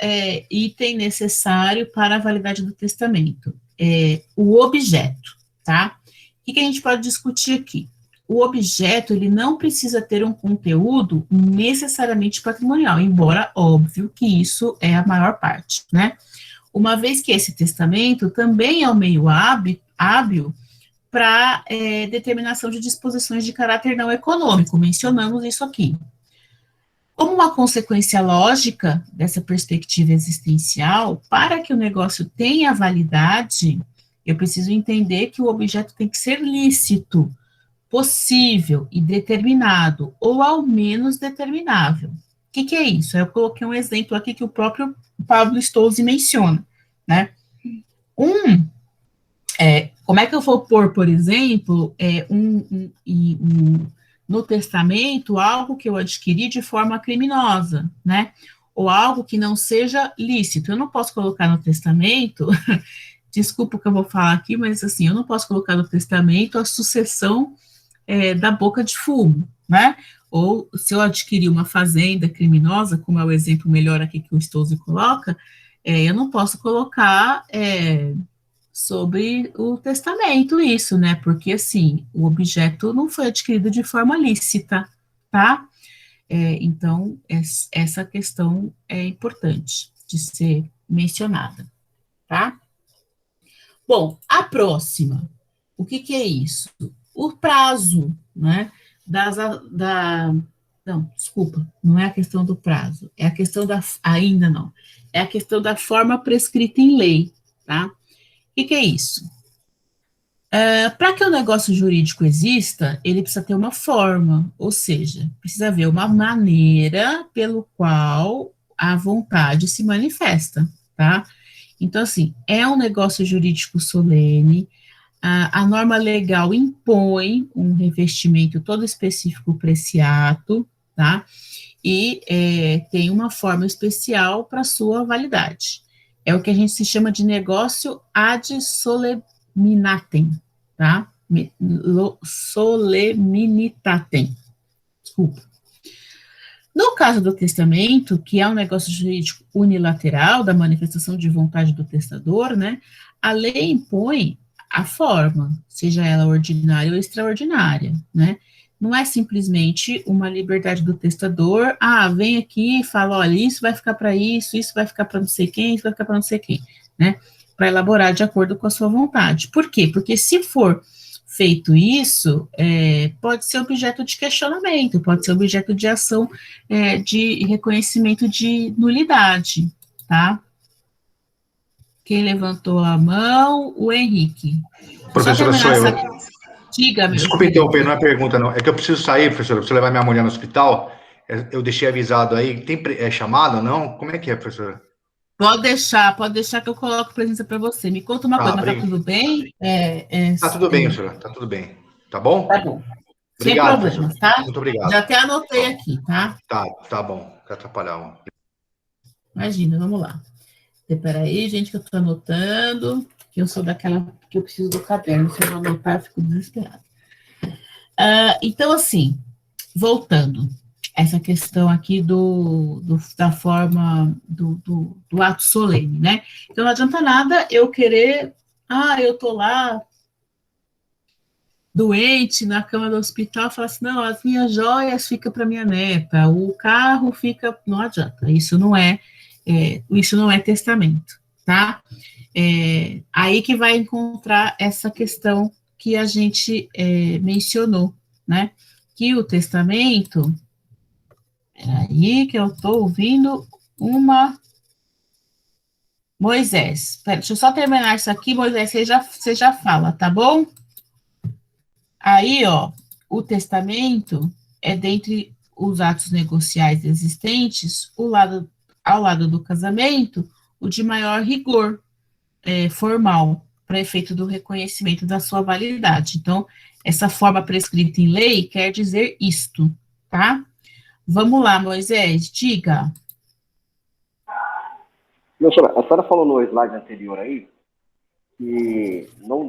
Speaker 1: item necessário para a validade do testamento é o objeto, tá? O que a gente pode discutir aqui? O objeto, ele não precisa ter um conteúdo necessariamente patrimonial, embora, óbvio, que isso é a maior parte, né? Uma vez que esse testamento também é um meio hábil para determinação de disposições de caráter não econômico, mencionamos isso aqui. Como uma consequência lógica dessa perspectiva existencial, para que o negócio tenha validade, eu preciso entender que o objeto tem que ser lícito, possível e determinado, ou ao menos determinável. O que é isso? Eu coloquei um exemplo aqui que o próprio Pablo Stolze menciona, né? Como é que eu vou pôr, por exemplo, no testamento, algo que eu adquiri de forma criminosa, né? Ou algo que não seja lícito. Eu não posso colocar no testamento, desculpa o que eu vou falar aqui, mas assim, eu não posso colocar no testamento a sucessão da boca de fumo, né? Ou se eu adquirir uma fazenda criminosa, como é o exemplo melhor aqui que o Stolze coloca, eu não posso colocar sobre o testamento isso, né? Porque, assim, o objeto não foi adquirido de forma lícita, tá? Então, essa questão é importante de ser mencionada, tá? Bom, a próxima, o que é isso? O prazo, né? Não, desculpa, não é a questão do prazo, é a questão ainda não, é a questão da forma prescrita em lei, tá? O que é isso? Para que o negócio jurídico exista, ele precisa ter uma forma, ou seja, precisa haver uma maneira pelo qual a vontade se manifesta, tá? Então, assim, é um negócio jurídico solene, a norma legal impõe um revestimento todo específico para esse ato, tá? E tem uma forma especial para sua validade. É o que a gente se chama de negócio ad solemnitatem, tá? Solemnitatem. Desculpa. No caso do testamento, que é um negócio jurídico unilateral da manifestação de vontade do testador, né? A lei impõe a forma, seja ela ordinária ou extraordinária, né? Não é simplesmente uma liberdade do testador, vem aqui e fala, olha, isso vai ficar para isso vai ficar para não sei quem, isso vai ficar para não sei quem, né? Para elaborar de acordo com a sua vontade. Por quê? Porque se for feito isso, pode ser objeto de questionamento, pode ser objeto de ação de reconhecimento de nulidade, tá? Quem levantou a mão? O Henrique.
Speaker 6: Professora, sou eu.
Speaker 1: Diga, meu.
Speaker 6: Desculpa interromper, não é pergunta, não. É que eu preciso sair, professora, eu preciso levar minha mulher no hospital. Eu deixei avisado aí. Tem chamada ou não? Como é que é, professora?
Speaker 1: Pode deixar que eu coloco presença para você. Me conta uma coisa, mas tá tudo bem?
Speaker 6: Tá tudo bem, professora, tá tudo bem. Tá bom?
Speaker 1: Tá bom.
Speaker 6: Obrigado,
Speaker 1: sem problemas,
Speaker 6: professora.
Speaker 1: tá?
Speaker 6: Muito obrigado.
Speaker 1: Já até anotei aqui, tá?
Speaker 6: Tá bom. Não quero atrapalhar.
Speaker 1: Imagina, vamos lá. Espera aí, gente, que eu tô anotando, que eu sou daquela que eu preciso do caderno, se eu não anotar, eu fico desesperada. Então, assim, voltando, essa questão aqui da forma do ato solene, né? Então, não adianta nada eu querer, eu tô lá, doente, na cama do hospital, falar assim, não, as minhas joias ficam para minha neta, o carro fica, não adianta, isso não é testamento, tá? Aí que vai encontrar essa questão que a gente mencionou, né? Que o testamento, peraí que eu estou ouvindo Moisés, deixa eu só terminar isso aqui, Moisés, você já fala, tá bom? Aí, ó, o testamento é dentre os atos negociais existentes, ao lado do casamento, o de maior rigor formal, para efeito do reconhecimento da sua validade. Então, essa forma prescrita em lei quer dizer isto, tá? Vamos lá, Moisés, diga.
Speaker 7: A senhora falou no slide anterior aí que não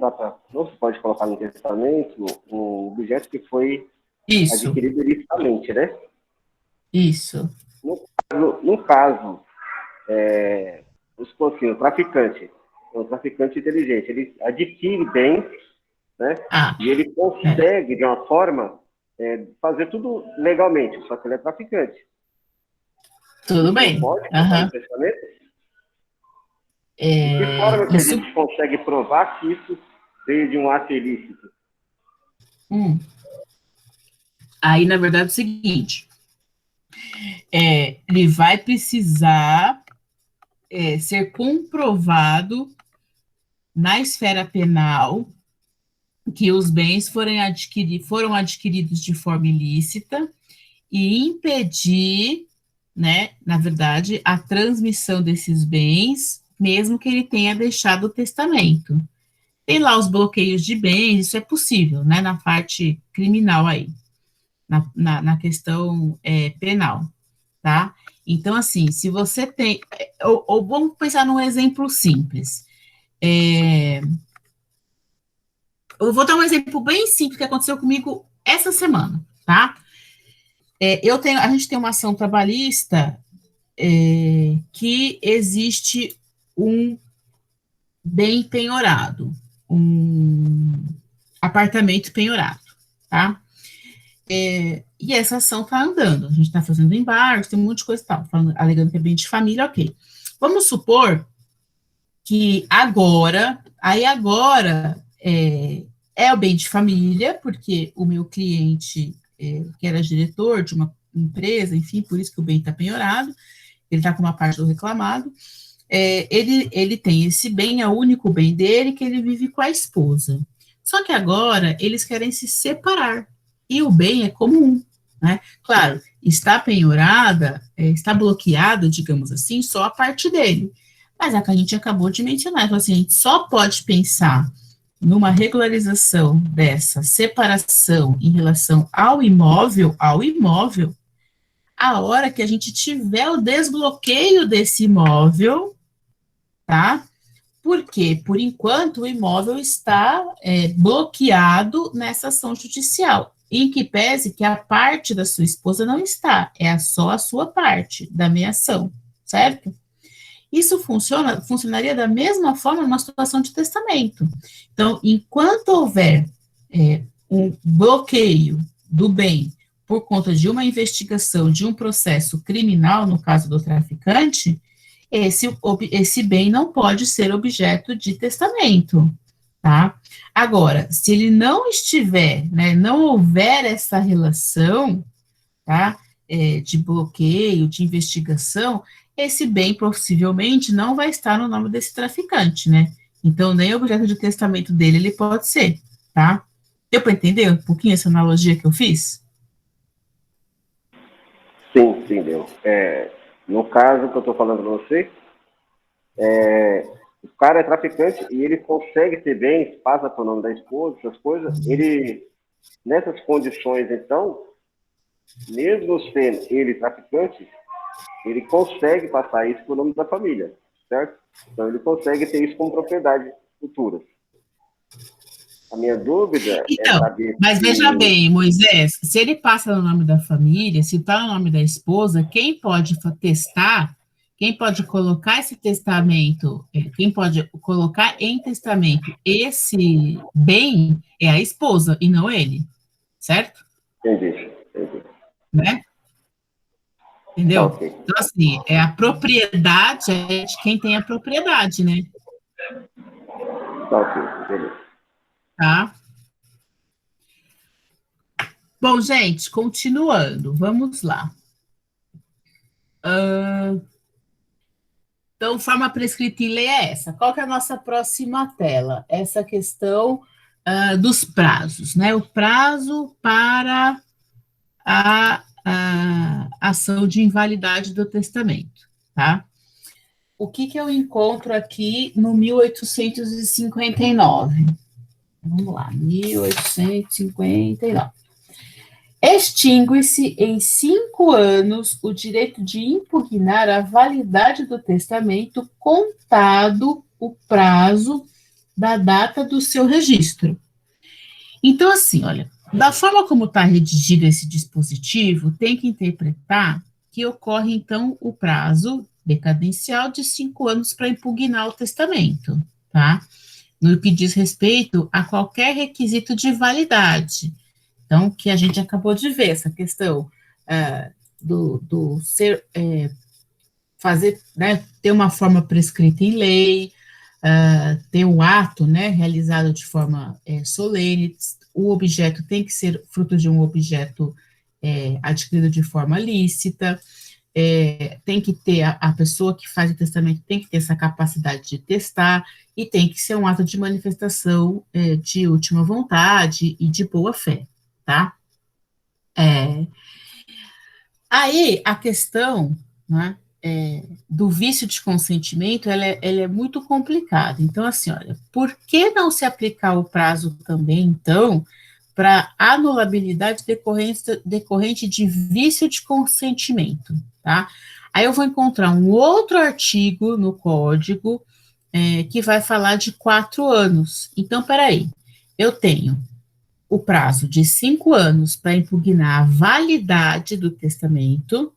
Speaker 7: se pode colocar no testamento um objeto que foi
Speaker 1: Isso,
Speaker 7: adquirido ilicitamente, né?
Speaker 1: isso.
Speaker 7: No caso, o traficante, é um traficante inteligente, ele adquire bens, né?
Speaker 1: Ah,
Speaker 7: E ele consegue, de uma forma, fazer tudo legalmente, só que ele é traficante.
Speaker 1: tudo bem.
Speaker 7: Não pode passar
Speaker 1: Aham.
Speaker 7: no testamento? De que forma que a
Speaker 1: Isso.
Speaker 7: gente consegue provar que isso veio de um ato ilícito?
Speaker 1: Aí, na verdade, é o seguinte, ele vai precisar ser comprovado na esfera penal que os bens foram adquiridos de forma ilícita e impedir, né, na verdade, a transmissão desses bens, mesmo que ele tenha deixado o testamento. Tem lá os bloqueios de bens, isso é possível, né, na parte criminal aí, na questão penal, tá? Então, assim, se você tem, ou vamos pensar num exemplo simples, eu vou dar um exemplo bem simples que aconteceu comigo essa semana, tá? A gente tem uma ação trabalhista que existe um bem penhorado, um apartamento penhorado, tá? E essa ação está andando, a gente está fazendo embargos, tem um monte de coisa e tal, alegando que é bem de família, ok. Vamos supor que agora é o bem de família, porque o meu cliente, que era diretor de uma empresa, enfim, por isso que o bem está penhorado, ele está com uma parte do reclamado, ele tem esse bem, é o único bem dele, que ele vive com a esposa. Só que agora eles querem se separar, e o bem é comum, né? Claro, está penhorada, está bloqueada, digamos assim, só a parte dele. Mas é o que a gente acabou de mencionar, assim, a gente só pode pensar numa regularização dessa separação em relação ao imóvel, a hora que a gente tiver o desbloqueio desse imóvel, tá? Porque, por enquanto, o imóvel está bloqueado nessa ação judicial, em que pese que a parte da sua esposa não está, só a sua parte da meação, certo? Isso funcionaria da mesma forma numa situação de testamento. Então, enquanto houver um bloqueio do bem por conta de uma investigação, de um processo criminal, no caso do traficante, esse bem não pode ser objeto de testamento, tá? Agora, se ele não estiver, né, não houver essa relação, tá, de bloqueio, de investigação, esse bem possivelmente não vai estar no nome desse traficante, né? Então, nem objeto de testamento dele ele pode ser, tá? Deu para entender um pouquinho essa analogia que eu fiz?
Speaker 7: Sim, deu. No caso que eu estou falando para você, o cara é traficante e ele consegue ter bens, passa para o nome da esposa, essas coisas, ele, nessas condições, então, mesmo sendo ele traficante, ele consegue passar isso para o nome da família, certo? Então, ele consegue ter isso como propriedade futura. A minha dúvida
Speaker 1: então,
Speaker 7: é saber...
Speaker 1: Mas veja bem, Moisés, se ele passa no nome da família, se está no nome da esposa, quem pode testar, quem pode colocar esse testamento, quem pode colocar em testamento esse bem é a esposa e não ele, certo?
Speaker 7: Entendi.
Speaker 1: Né? Entendeu?
Speaker 7: Okay.
Speaker 1: Então, assim, a propriedade é de quem tem a propriedade, né?
Speaker 7: Ok, beleza.
Speaker 1: Tá? Bom, gente, continuando, vamos lá. Então, forma prescrita em lei é essa. Qual que é a nossa próxima tela? Essa questão dos prazos, né? O prazo para a ação de invalidade do testamento, tá? O que eu encontro aqui no 1859? Vamos lá, 1859. Extingue-se em 5 anos o direito de impugnar a validade do testamento, contado o prazo da data do seu registro. Então, assim, olha, Da forma como está redigido esse dispositivo, tem que interpretar que ocorre, então, o prazo decadencial de 5 anos para impugnar o testamento, tá? No que diz respeito a qualquer requisito de validade. Então, que a gente acabou de ver, essa questão do ser, fazer, né, ter uma forma prescrita em lei, ter um ato, né, realizado de forma solene, o objeto tem que ser fruto de um objeto adquirido de forma lícita, tem que ter, a pessoa que faz o testamento tem que ter essa capacidade de testar, e tem que ser um ato de manifestação de última vontade e de boa fé, tá? Aí, a questão, né, do vício de consentimento, ela é muito complicada. Então, assim, olha, por que não se aplicar o prazo também, então, para anulabilidade decorrente de vício de consentimento, tá? Aí eu vou encontrar um outro artigo no Código que vai falar de 4 anos. Então, peraí, eu tenho o prazo de 5 anos para impugnar a validade do testamento,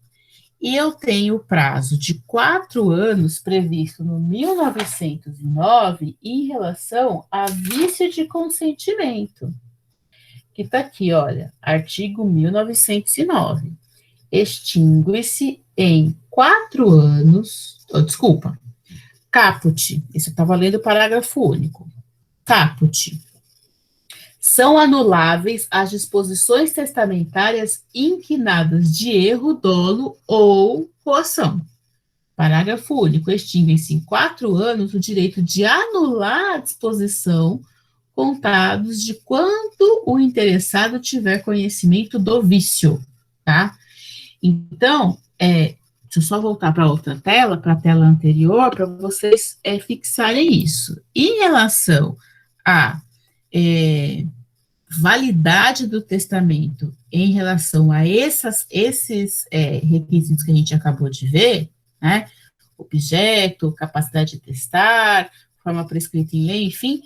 Speaker 1: e eu tenho o prazo de 4 anos previsto no 1909 em relação a vício de consentimento. Que está aqui, olha, artigo 1909. Extingue-se em 4 anos, caput, isso eu estava lendo o parágrafo único, caput, são anuláveis as disposições testamentárias inquinadas de erro, dolo ou coação. Parágrafo único, extingue-se em 4 anos o direito de anular a disposição, contados de quando o interessado tiver conhecimento do vício, tá? Então, deixa eu só voltar para outra tela, para a tela anterior, para vocês fixarem isso. Em relação à validade do testamento em relação a esses requisitos que a gente acabou de ver, né? Objeto, capacidade de testar, forma prescrita em lei, enfim,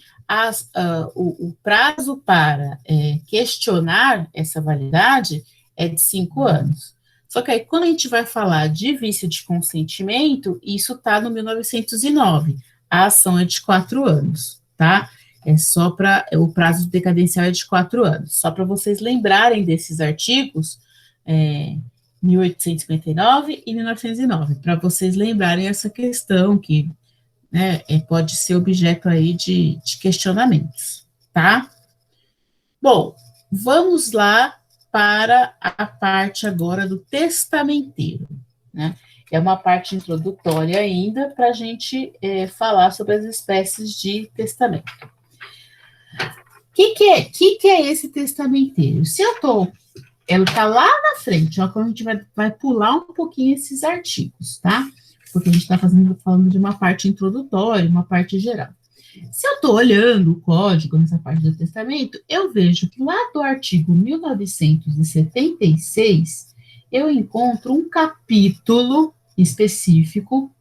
Speaker 1: o prazo para questionar essa validade é de 5 anos. Só que aí, quando a gente vai falar de vício de consentimento, isso está no 1909. A ação é de 4 anos, tá? Só para o prazo decadencial é de 4 anos. Só para vocês lembrarem desses artigos, 1859 e 1909, para vocês lembrarem essa questão que, né, pode ser objeto aí de questionamentos, tá? Bom, vamos lá para a parte agora do testamenteiro, né? É uma parte introdutória ainda para a gente falar sobre as espécies de testamento. O que é esse testamenteiro? Se eu estou, ela está lá na frente, ó, quando a gente vai pular um pouquinho esses artigos, tá? Porque a gente está falando de uma parte introdutória, uma parte geral. Se eu estou olhando o código nessa parte do testamento, eu vejo que lá do artigo 1976, eu encontro um capítulo específico,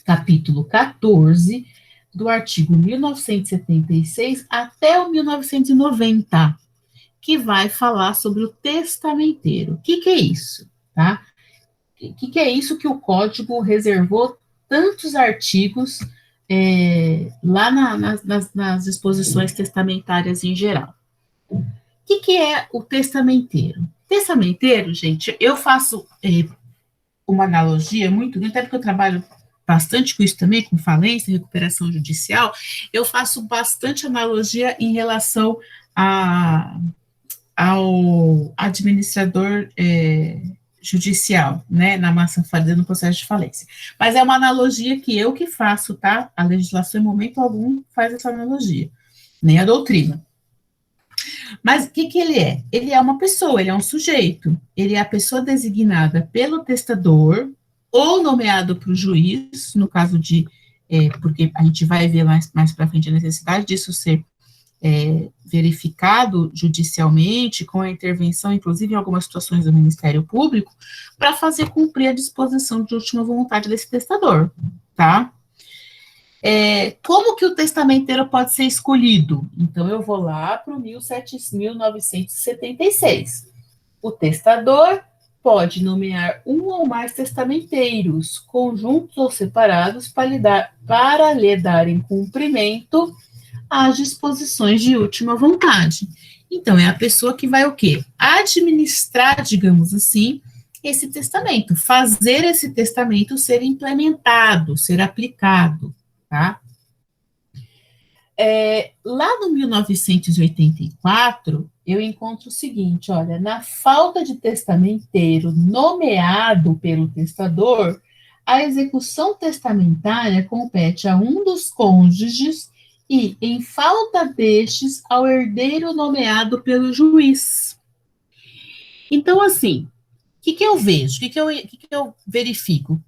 Speaker 1: capítulo 14, do artigo 1976 até o 1990, que vai falar sobre o testamenteiro. O que é isso, tá? O que é isso que o Código reservou tantos artigos lá nas disposições testamentárias em geral? O que é o testamenteiro? Testamenteiro, gente, eu faço uma analogia muito grande, até porque eu trabalho bastante com isso também, com falência, recuperação judicial, eu faço bastante analogia em relação ao administrador judicial, né, na massa falida no processo de falência. Mas é uma analogia que eu que faço, tá? A legislação, em momento algum, faz essa analogia, nem a doutrina. Mas o que ele é? Ele é uma pessoa, ele é um sujeito, ele é a pessoa designada pelo testador ou nomeado para o juiz, no caso de, porque a gente vai ver mais para frente a necessidade disso ser verificado judicialmente, com a intervenção, inclusive em algumas situações do Ministério Público, para fazer cumprir a disposição de última vontade desse testador, tá? Como que o testamenteiro pode ser escolhido? Então, eu vou lá para o 1976. O testador pode nomear um ou mais testamenteiros, conjuntos ou separados, para lhe darem cumprimento às disposições de última vontade. Então, é a pessoa que vai o quê? Administrar, digamos assim, esse testamento, fazer esse testamento ser implementado, ser aplicado, tá? Lá no 1984, eu encontro o seguinte, olha, na falta de testamenteiro nomeado pelo testador, a execução testamentária compete a um dos cônjuges e, em falta destes, ao herdeiro nomeado pelo juiz. Então, assim, o que eu vejo? O que eu verifico?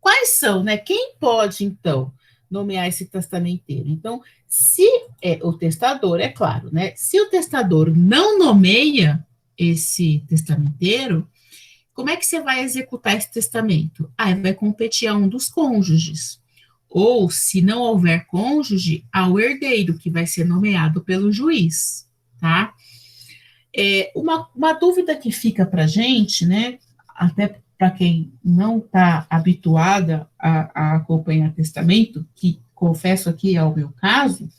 Speaker 1: Quais são, né? Quem pode, então, nomear esse testamenteiro? Então, se o testador, é claro, né? Se o testador não nomeia esse testamenteiro, como é que você vai executar esse testamento? Vai competir a um dos cônjuges. Ou, se não houver cônjuge, ao herdeiro, que vai ser nomeado pelo juiz, tá? Uma dúvida que fica para a gente, né? Até para quem não está habituada a acompanhar testamento, que confesso aqui é o meu caso,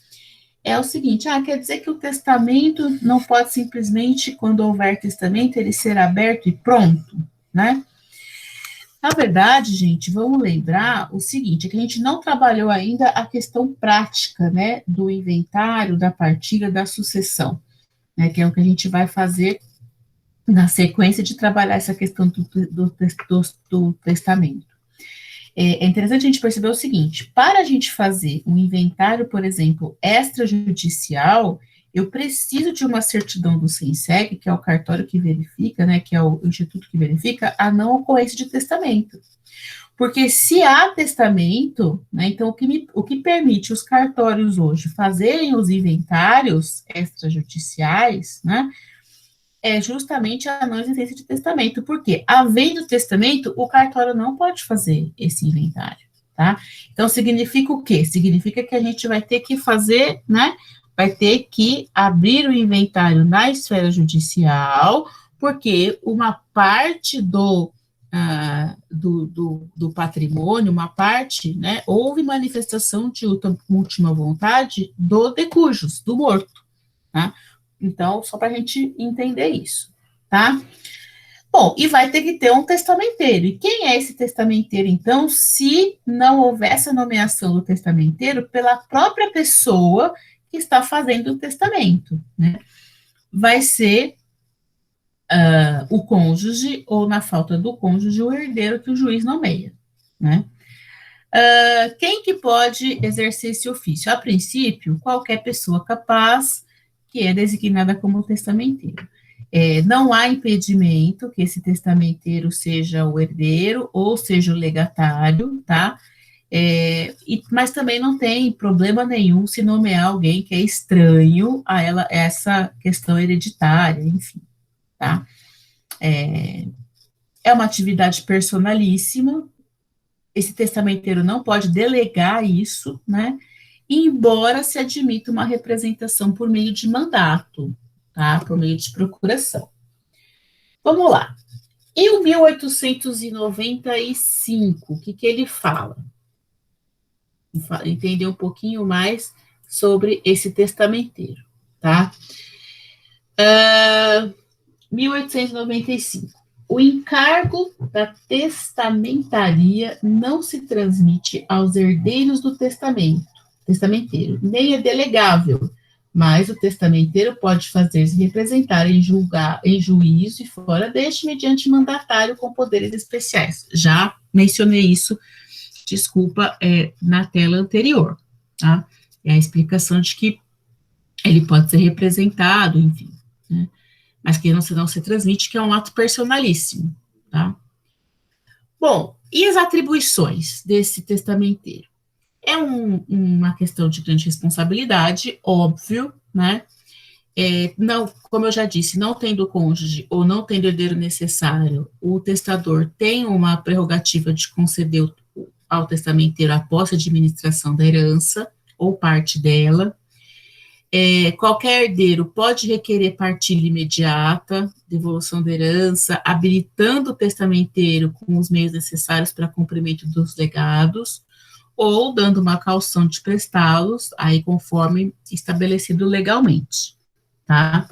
Speaker 1: é o seguinte, quer dizer que o testamento não pode simplesmente, quando houver testamento, ele ser aberto e pronto, né? Na verdade, gente, vamos lembrar o seguinte, é que a gente não trabalhou ainda a questão prática, né, do inventário, da partilha, da sucessão, né, que é o que a gente vai fazer na sequência de trabalhar essa questão do testamento. É interessante a gente perceber o seguinte, para a gente fazer um inventário, por exemplo, extrajudicial, eu preciso de uma certidão do SENSEG, que é o cartório que verifica, né, que é o instituto que verifica a não ocorrência de testamento. Porque se há testamento, né, então o que permite os cartórios hoje fazerem os inventários extrajudiciais, né, é justamente a não existência de testamento. Por quê? Havendo testamento, o cartório não pode fazer esse inventário, tá? Então, significa o quê? Significa que a gente vai ter que fazer, né, vai ter que abrir o inventário na esfera judicial, porque uma parte do patrimônio, uma parte, né, houve manifestação de última vontade do decujus, do morto, tá? Então, só para a gente entender isso, tá? Bom, e vai ter que ter um testamenteiro. E quem é esse testamenteiro, então, se não houver essa nomeação do testamenteiro pela própria pessoa que está fazendo o testamento, né? Vai ser o cônjuge, ou na falta do cônjuge, o herdeiro que o juiz nomeia, né? Quem que pode exercer esse ofício? A princípio, qualquer pessoa capaz que é designada como testamenteiro. Não há impedimento que esse testamenteiro seja o herdeiro ou seja o legatário, tá? Mas também não tem problema nenhum se nomear alguém que é estranho a essa questão hereditária, enfim, tá? É uma atividade personalíssima, esse testamenteiro não pode delegar isso, né? Embora se admita uma representação por meio de mandato, tá? Por meio de procuração. Vamos lá. E o 1895, o que ele fala? Entender um pouquinho mais sobre esse testamenteiro, tá? 1895. O encargo da testamentaria não se transmite aos herdeiros do testamenteiro, nem é delegável, mas o testamenteiro pode fazer-se representar em juízo e fora deste, mediante mandatário com poderes especiais. Já mencionei isso, desculpa, na tela anterior, tá? É a explicação de que ele pode ser representado, enfim, né? Mas que não se transmite, que é um ato personalíssimo, tá? Bom, e as atribuições desse testamenteiro? É uma questão de grande responsabilidade, óbvio, né? Não, como eu já disse, não tendo cônjuge ou não tendo herdeiro necessário, o testador tem uma prerrogativa de conceder ao testamenteiro a posse e administração da herança, ou parte dela. Qualquer herdeiro pode requerer partilha imediata, devolução da herança, habilitando o testamenteiro com os meios necessários para cumprimento dos legados, ou dando uma caução de prestá-los, aí conforme estabelecido legalmente, tá?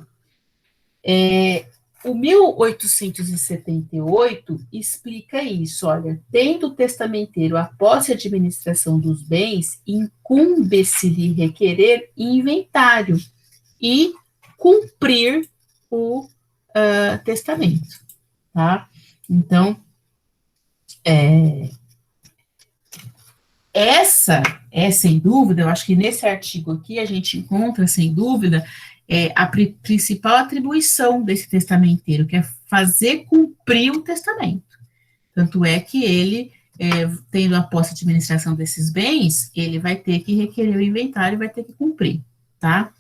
Speaker 1: O 1878 explica isso, olha, tendo o testamenteiro a posse e administração dos bens, incumbe-se-lhe requerer inventário e cumprir o testamento, tá? Então, essa é, sem dúvida, eu acho que nesse artigo aqui a gente encontra, sem dúvida, a principal atribuição desse testamenteiro, que é fazer cumprir o testamento. Tanto é que ele, tendo a posse de administração desses bens, ele vai ter que requerer o inventário e vai ter que cumprir, tá?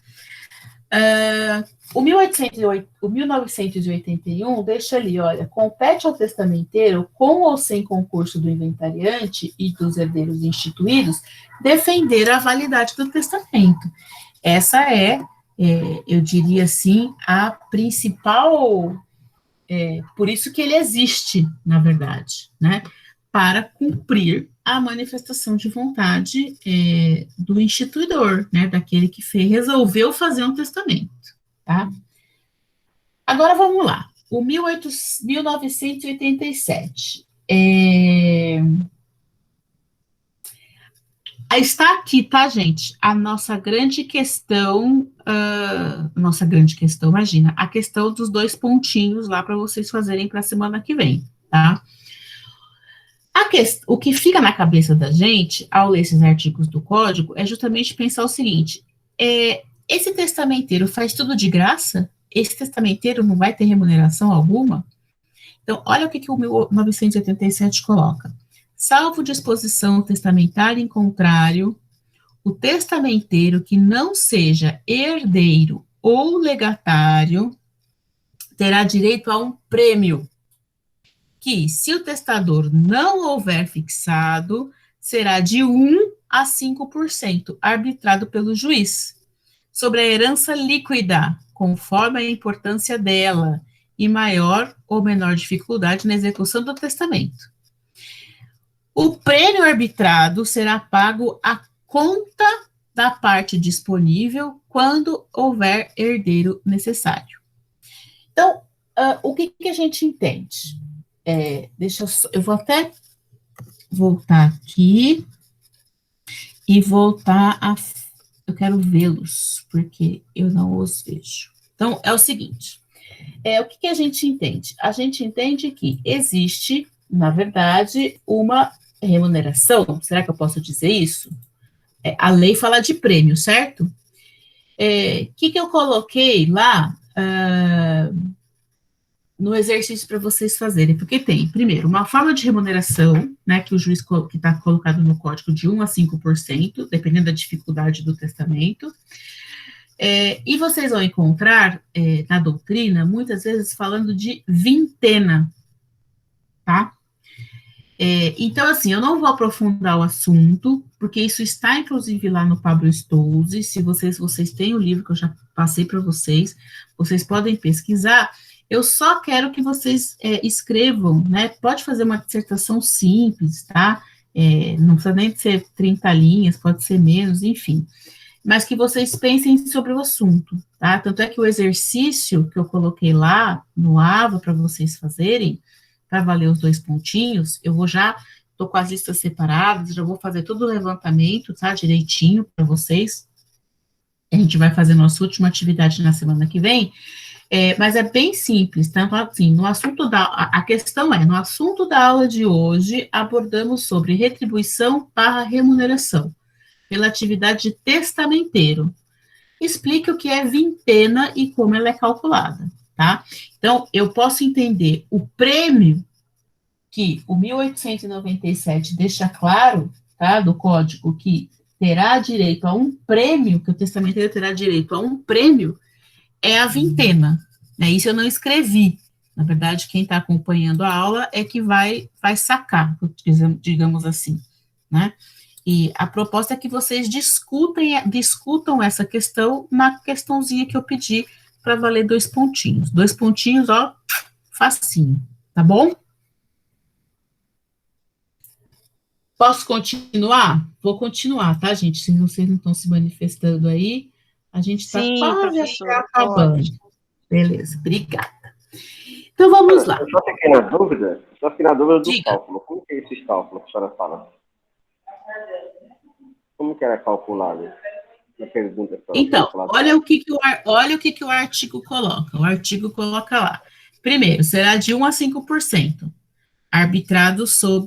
Speaker 1: O 1981 deixa ali, olha, compete ao testamenteiro, com ou sem concurso do inventariante e dos herdeiros instituídos, defender a validade do testamento. Essa eu diria assim, a principal, por isso que ele existe, na verdade, né, para cumprir a manifestação de vontade do instituidor, né, daquele que resolveu fazer um testamento, tá? Agora vamos lá, o 1987, está aqui, tá, gente, a nossa grande questão, imagina, a questão dos 2 pontinhos lá para vocês fazerem para a semana que vem, tá? O que fica na cabeça da gente, ao ler esses artigos do Código, é justamente pensar o seguinte, esse testamenteiro faz tudo de graça? Esse testamenteiro não vai ter remuneração alguma? Então, olha o que o 1987 coloca. Salvo disposição testamentária em contrário, o testamenteiro que não seja herdeiro ou legatário terá direito a um prêmio, que, se o testador não houver fixado, será de 1 a 5%, arbitrado pelo juiz, sobre a herança líquida, conforme a importância dela, e maior ou menor dificuldade na execução do testamento. O prêmio arbitrado será pago à conta da parte disponível quando houver herdeiro necessário. Então, o que a gente entende? Eu vou até voltar aqui e voltar eu quero vê-los, porque eu não os vejo. Então, é o seguinte, o que a gente entende? A gente entende que existe, na verdade, uma remuneração, será que eu posso dizer isso? A lei fala de prêmio, certo? O que eu coloquei lá no exercício para vocês fazerem? Porque tem, primeiro, uma forma de remuneração, né, que o juiz que está colocado no código de 1 a 5%, dependendo da dificuldade do testamento, e vocês vão encontrar na doutrina, muitas vezes falando de vintena, tá? Então, assim, eu não vou aprofundar o assunto, porque isso está, inclusive, lá no Pablo Stolze. Se vocês têm o livro que eu já passei para vocês podem pesquisar. Eu só quero que vocês escrevam, né? Pode fazer uma dissertação simples, tá? Não precisa nem ser 30 linhas, pode ser menos, enfim. Mas que vocês pensem sobre o assunto, tá? Tanto é que o exercício que eu coloquei lá no AVA para vocês fazerem, para valer os 2 pontinhos, estou com as listas separadas, já vou fazer todo o levantamento, tá, direitinho para vocês. A gente vai fazer nossa última atividade na semana que vem, mas é bem simples, tanto assim, no assunto a questão no assunto da aula de hoje, abordamos sobre retribuição / remuneração, pela atividade de testamenteiro. Explique o que é vintena e como ela é calculada, tá? Então, eu posso entender o prêmio que o 1897 deixa claro, tá, do código, que terá direito a um prêmio, que o testamenteiro terá direito a um prêmio, é a vintena, né? Isso eu não escrevi. Na verdade, quem está acompanhando a aula é que vai sacar, digamos assim, né? E a proposta é que vocês discutam essa questão na questãozinha que eu pedi para valer 2 pontinhos. 2 pontinhos, ó, facinho, tá bom? Posso continuar? Vou continuar, tá, gente? Se vocês não estão se manifestando aí, a gente está
Speaker 3: Sim,
Speaker 1: quase
Speaker 3: professora,
Speaker 1: acabando.
Speaker 3: pode.
Speaker 1: Beleza, obrigada. Então, vamos lá.
Speaker 7: Eu só fiquei na dúvida do
Speaker 1: Diga.
Speaker 7: cálculo. Como que é esses cálculos que a senhora fala? Como que era calculado? A pergunta que a senhora
Speaker 1: Então,
Speaker 7: falou.
Speaker 1: olha o que o artigo coloca. O artigo coloca lá. Primeiro, será de 1 a 5%, arbitrado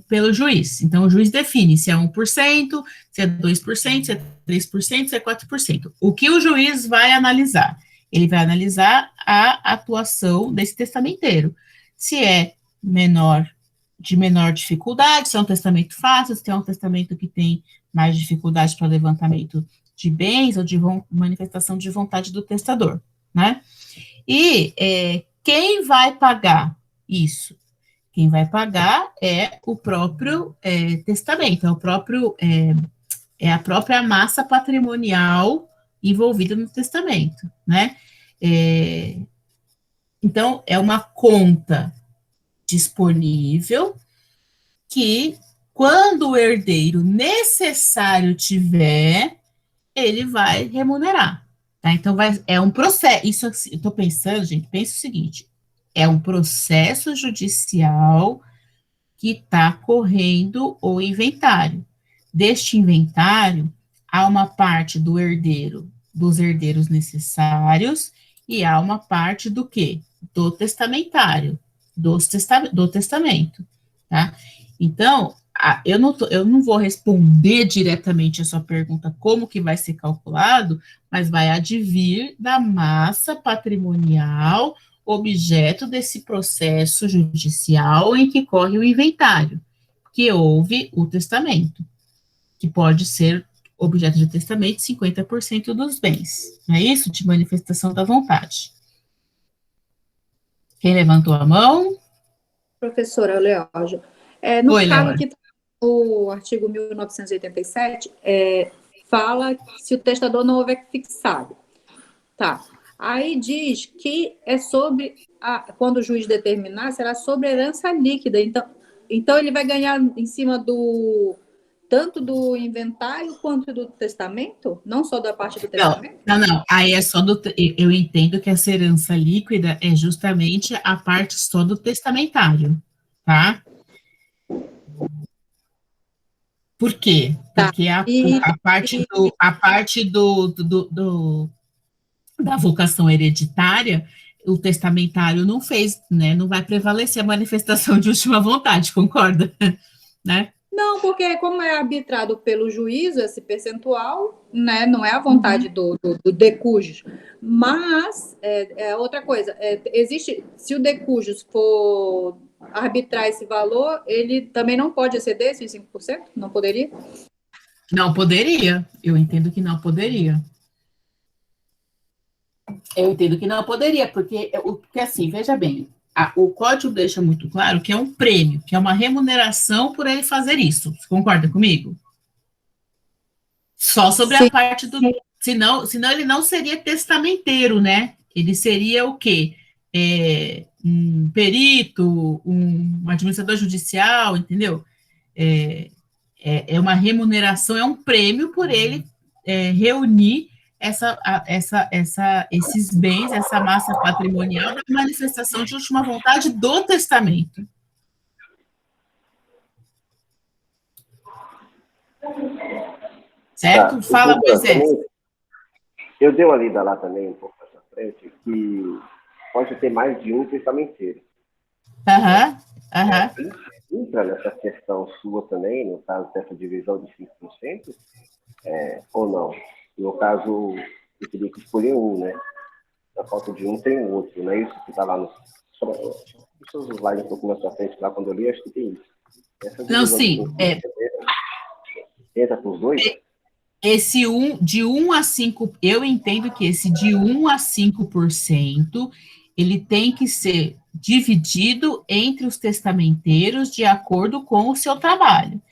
Speaker 1: pelo juiz. Então, o juiz define se é 1%, se é 2%, se é 3%, se é 4%. O que o juiz vai analisar? Ele vai analisar a atuação desse testamenteiro. Se é de menor dificuldade, se é um testamento fácil, se é um testamento que tem mais dificuldade para levantamento de bens ou de manifestação de vontade do testador, né? E quem vai pagar isso? Quem vai pagar é o próprio testamento, é a própria massa patrimonial envolvida no testamento, né? Então, é uma conta disponível que, quando o herdeiro necessário tiver, ele vai remunerar, tá? Então, é um processo, isso eu estou pensando, gente, pensa o seguinte, é um processo judicial que está correndo o inventário. Deste inventário, há uma parte do herdeiro, dos herdeiros necessários, e há uma parte do quê? Do testamentário, do testamento, tá? Então, eu não vou responder diretamente a sua pergunta como que vai ser calculado, mas vai advir da massa patrimonial objeto desse processo judicial em que corre o inventário, que houve o testamento, que pode ser objeto de testamento 50% dos bens, não é isso? De manifestação da vontade. Quem levantou a mão?
Speaker 4: Professora Leórgia, no
Speaker 1: Oi,
Speaker 4: caso
Speaker 1: Leórgia.
Speaker 4: aqui, o artigo 1987 fala se o testador não houver fixado. Tá. Aí diz que é sobre, quando o juiz determinar, será sobre herança líquida. Então ele vai ganhar em cima tanto do inventário quanto do testamento? Não só da parte do testamento?
Speaker 1: Não. Aí é só eu entendo que essa herança líquida é justamente a parte só do testamentário, tá? Por quê?
Speaker 4: Tá.
Speaker 1: Porque a parte da vocação hereditária, o testamentário não fez, né? Não vai prevalecer a manifestação de última vontade, concorda? Né?
Speaker 4: Não, porque como é arbitrado pelo juízo, esse percentual, né, não é a vontade do de cujus. Mas, outra coisa, se o de cujus for arbitrar esse valor, ele também não pode exceder esses 5%? Não poderia?
Speaker 1: Não poderia, eu entendo que não poderia. Eu entendo que não poderia, porque assim, veja bem, o código deixa muito claro que é um prêmio, que é uma remuneração por ele fazer isso. Você concorda comigo? Só sobre
Speaker 4: Sim.
Speaker 1: A parte do... Senão ele não seria testamenteiro, né? Ele seria o quê? Um perito, um administrador judicial, entendeu? É uma remuneração, é um prêmio por ele reunir esses bens, essa massa patrimonial da manifestação de última vontade do testamento. Certo?
Speaker 7: Tá.
Speaker 1: Fala, Moisés.
Speaker 7: Eu dei uma lida lá também, um pouco mais à frente, que pode ter mais de um testamenteiro. Entra nessa questão sua também, no caso dessa divisão de 5%, ou não? No caso, eu teria que escolher um, né? Na falta de um, tem um outro, não é isso que está lá no... Deixa eu usar um pouco mais pra frente, lá quando eu li, acho que tem isso.
Speaker 1: Não, sim.
Speaker 7: Entra com os dois?
Speaker 1: Esse de 1 a 5%, eu entendo que esse de 1 a 5%, ele tem que ser dividido entre os testamenteiros de acordo com o seu trabalho.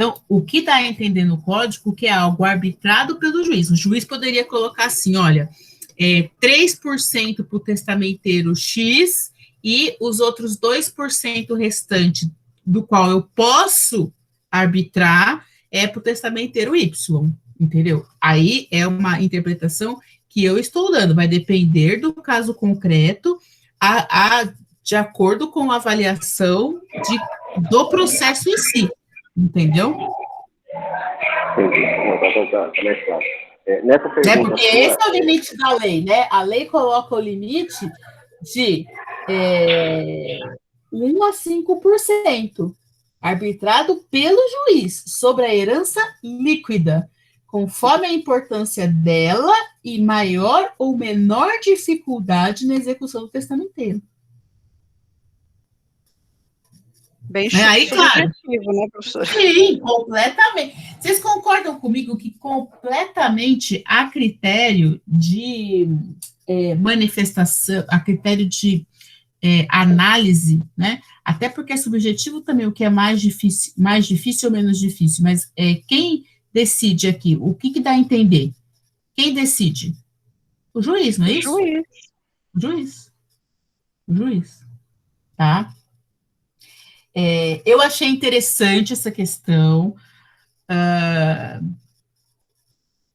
Speaker 1: Então, o que está a entender no código que é algo arbitrado pelo juiz. O juiz poderia colocar assim, olha, 3% para o testamenteiro X e os outros 2% restante, do qual eu posso arbitrar, é para o testamenteiro Y, entendeu? Aí é uma interpretação que eu estou dando, vai depender do caso concreto, de acordo com a avaliação do processo em si, entendeu?
Speaker 7: Entendi. Tá mais claro. Nessa pergunta
Speaker 1: Porque
Speaker 7: sua,
Speaker 1: esse é o limite da lei, né? A lei coloca o limite de 1 a 5%, arbitrado pelo juiz, sobre a herança líquida, conforme a importância dela e maior ou menor dificuldade na execução do testamenteiro.
Speaker 3: Bem
Speaker 1: Aí, claro,
Speaker 3: subjetivo, né, professor?
Speaker 1: sim, completamente. Vocês concordam comigo que completamente a critério de manifestação, a critério de análise, né? Até porque é subjetivo também o que é mais difícil ou menos difícil, mas quem decide aqui, o que dá a entender? Quem decide? O juiz, não é isso?
Speaker 3: Juiz.
Speaker 1: O juiz. O juiz. Tá? Eu achei interessante essa questão.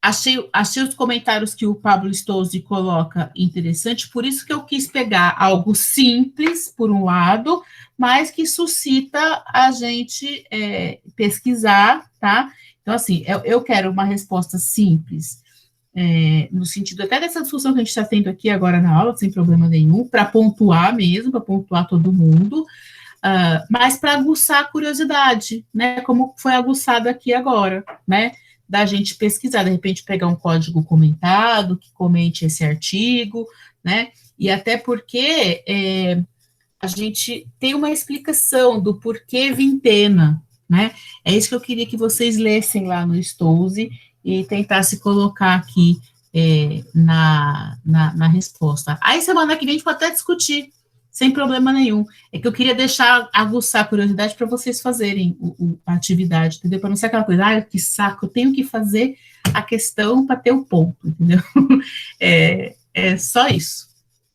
Speaker 1: Achei os comentários que o Pablo Stolze coloca interessante, por isso que eu quis pegar algo simples, por um lado, mas que suscita a gente pesquisar, tá? Então, assim, eu quero uma resposta simples, no sentido até dessa discussão que a gente está tendo aqui agora na aula, sem problema nenhum, para pontuar mesmo, para pontuar todo mundo, mas para aguçar a curiosidade, né? Como foi aguçado aqui agora, né? Da gente pesquisar, de repente pegar um código comentado, que comente esse artigo, né, e até porque a gente tem uma explicação do porquê vintena, né, é isso que eu queria que vocês lessem lá no Stolze e tentassem colocar aqui na resposta. Aí semana que vem a gente pode até discutir, sem problema nenhum. É que eu queria aguçar a curiosidade para vocês fazerem a atividade, entendeu? Para não ser aquela coisa, que saco, eu tenho que fazer a questão para ter o ponto, entendeu? É só isso,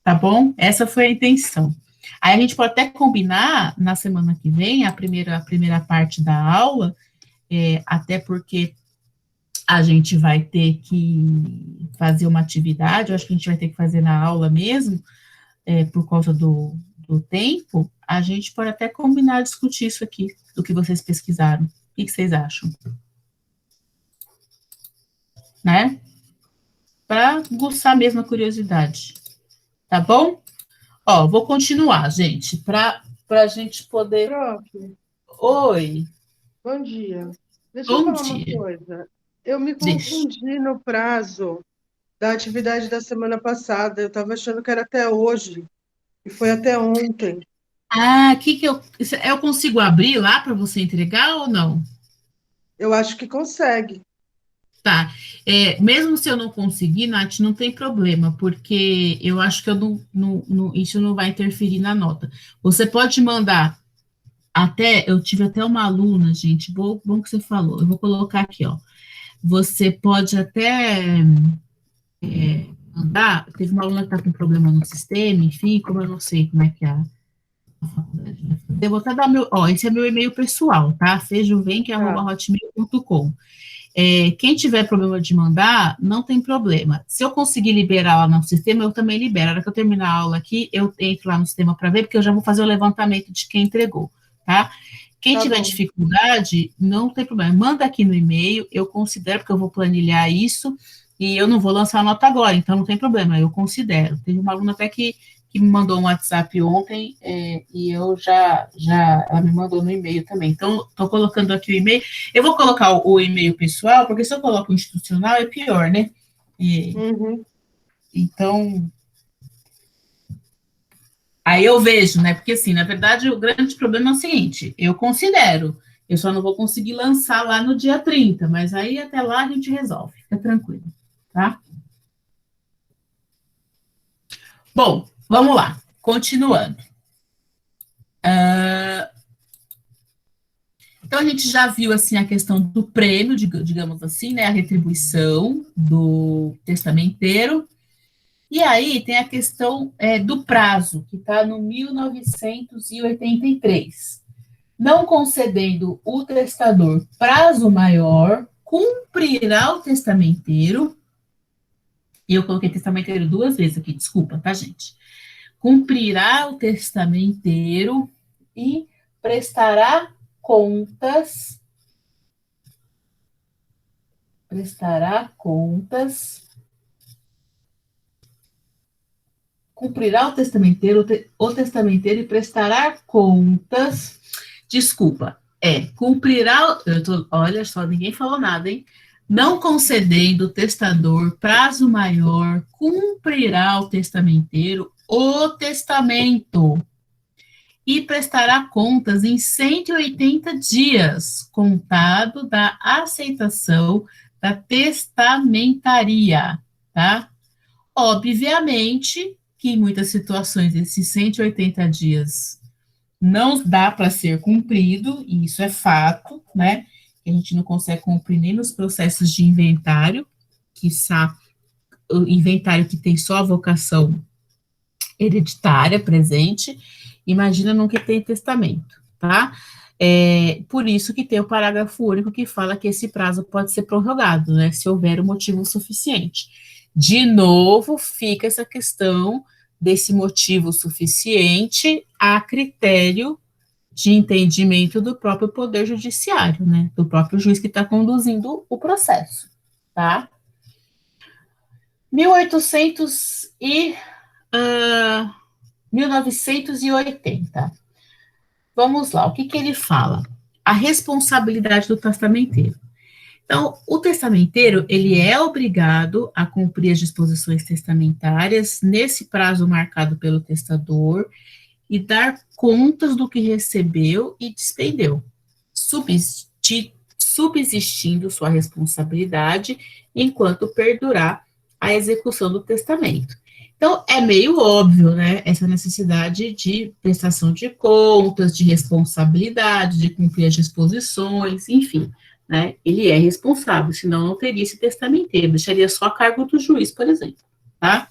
Speaker 1: tá bom? Essa foi a intenção. Aí a gente pode até combinar, na semana que vem, a primeira parte da aula, até porque a gente vai ter que fazer uma atividade, eu acho que a gente vai ter que fazer na aula mesmo, por causa do tempo, a gente pode até combinar discutir isso aqui, do que vocês pesquisaram. O que vocês acham? Né? Para aguçar mesmo a curiosidade. Tá bom? Ó, vou continuar, gente, para a gente poder...
Speaker 8: Prof.
Speaker 1: Oi.
Speaker 8: Bom dia. Deixa
Speaker 1: Bom
Speaker 8: eu falar
Speaker 1: dia.
Speaker 8: uma coisa. Eu me confundi no prazo da atividade da semana passada. Eu estava achando que era até hoje, e foi até ontem.
Speaker 1: Eu consigo abrir lá para você entregar ou não?
Speaker 8: Eu acho que consegue.
Speaker 1: Tá. Mesmo se eu não conseguir, Nath, não tem problema, porque eu acho que isso não vai interferir na nota. Você pode mandar eu tive até uma aluna, gente, bom que você falou, eu vou colocar aqui, ó. Você pode até mandar, teve uma aluna que está com problema no sistema, enfim, como eu não sei como é que é a faculdade vai fazer, eu vou até dar esse é meu e-mail pessoal, tá? Fejuvem@hotmail.com. Quem tiver problema de mandar, não tem problema. Se eu conseguir liberar lá no sistema, eu também libero. Na hora que eu terminar a aula aqui, eu entro lá no sistema para ver, porque eu já vou fazer o levantamento de quem entregou, tá? Quem tiver dificuldade, não tem problema. Manda aqui no e-mail, eu considero, porque eu vou planilhar isso, e eu não vou lançar a nota agora, então não tem problema, eu considero. Teve uma aluna até que me mandou um WhatsApp ontem, e eu ela me mandou no e-mail também. Então, estou colocando aqui o e-mail. Eu vou colocar o e-mail pessoal, porque se eu coloco o institucional, é pior, né? Então, aí eu vejo, né? Porque, assim, na verdade, o grande problema é o seguinte, eu considero, eu só não vou conseguir lançar lá no dia 30, mas aí até lá a gente resolve, fica tranquilo, tá? Bom, vamos lá, continuando. Então, a gente já viu, assim, a questão do prêmio, digamos assim, né, a retribuição do testamenteiro. E aí tem a questão do prazo, que está no 1983. Não concedendo o testador prazo maior, cumprirá o testamenteiro. E eu coloquei testamenteiro 2 vezes aqui, desculpa, tá, gente? Cumprirá o testamenteiro e prestará contas cumprirá o testamenteiro e prestará contas, desculpa, cumprirá, olha só, ninguém falou nada, hein? Não concedendo o testador prazo maior, cumprirá o testamenteiro o testamento e prestará contas em 180 dias, contado da aceitação da testamentaria, tá? Obviamente que em muitas situações esses 180 dias não dá para ser cumprido, e isso é fato, né? A gente não consegue cumprir nem nos processos de inventário, quiçá o inventário que tem só a vocação hereditária presente, imagina num que tem testamento, tá? Por isso que tem o parágrafo único que fala que esse prazo pode ser prorrogado, né, se houver um motivo suficiente. De novo, fica essa questão desse motivo suficiente a critério de entendimento do próprio Poder Judiciário, né, do próprio juiz que está conduzindo o processo, tá? 1980. Vamos lá, o que ele fala? A responsabilidade do testamenteiro. Então, o testamenteiro, ele é obrigado a cumprir as disposições testamentárias nesse prazo marcado pelo testador e dar contas do que recebeu e despendeu, subsistindo sua responsabilidade enquanto perdurar a execução do testamento. Então, é meio óbvio, né, essa necessidade de prestação de contas, de responsabilidade, de cumprir as disposições, enfim, né, ele é responsável, senão não teria esse testamenteiro, deixaria só a cargo do juiz, por exemplo, tá?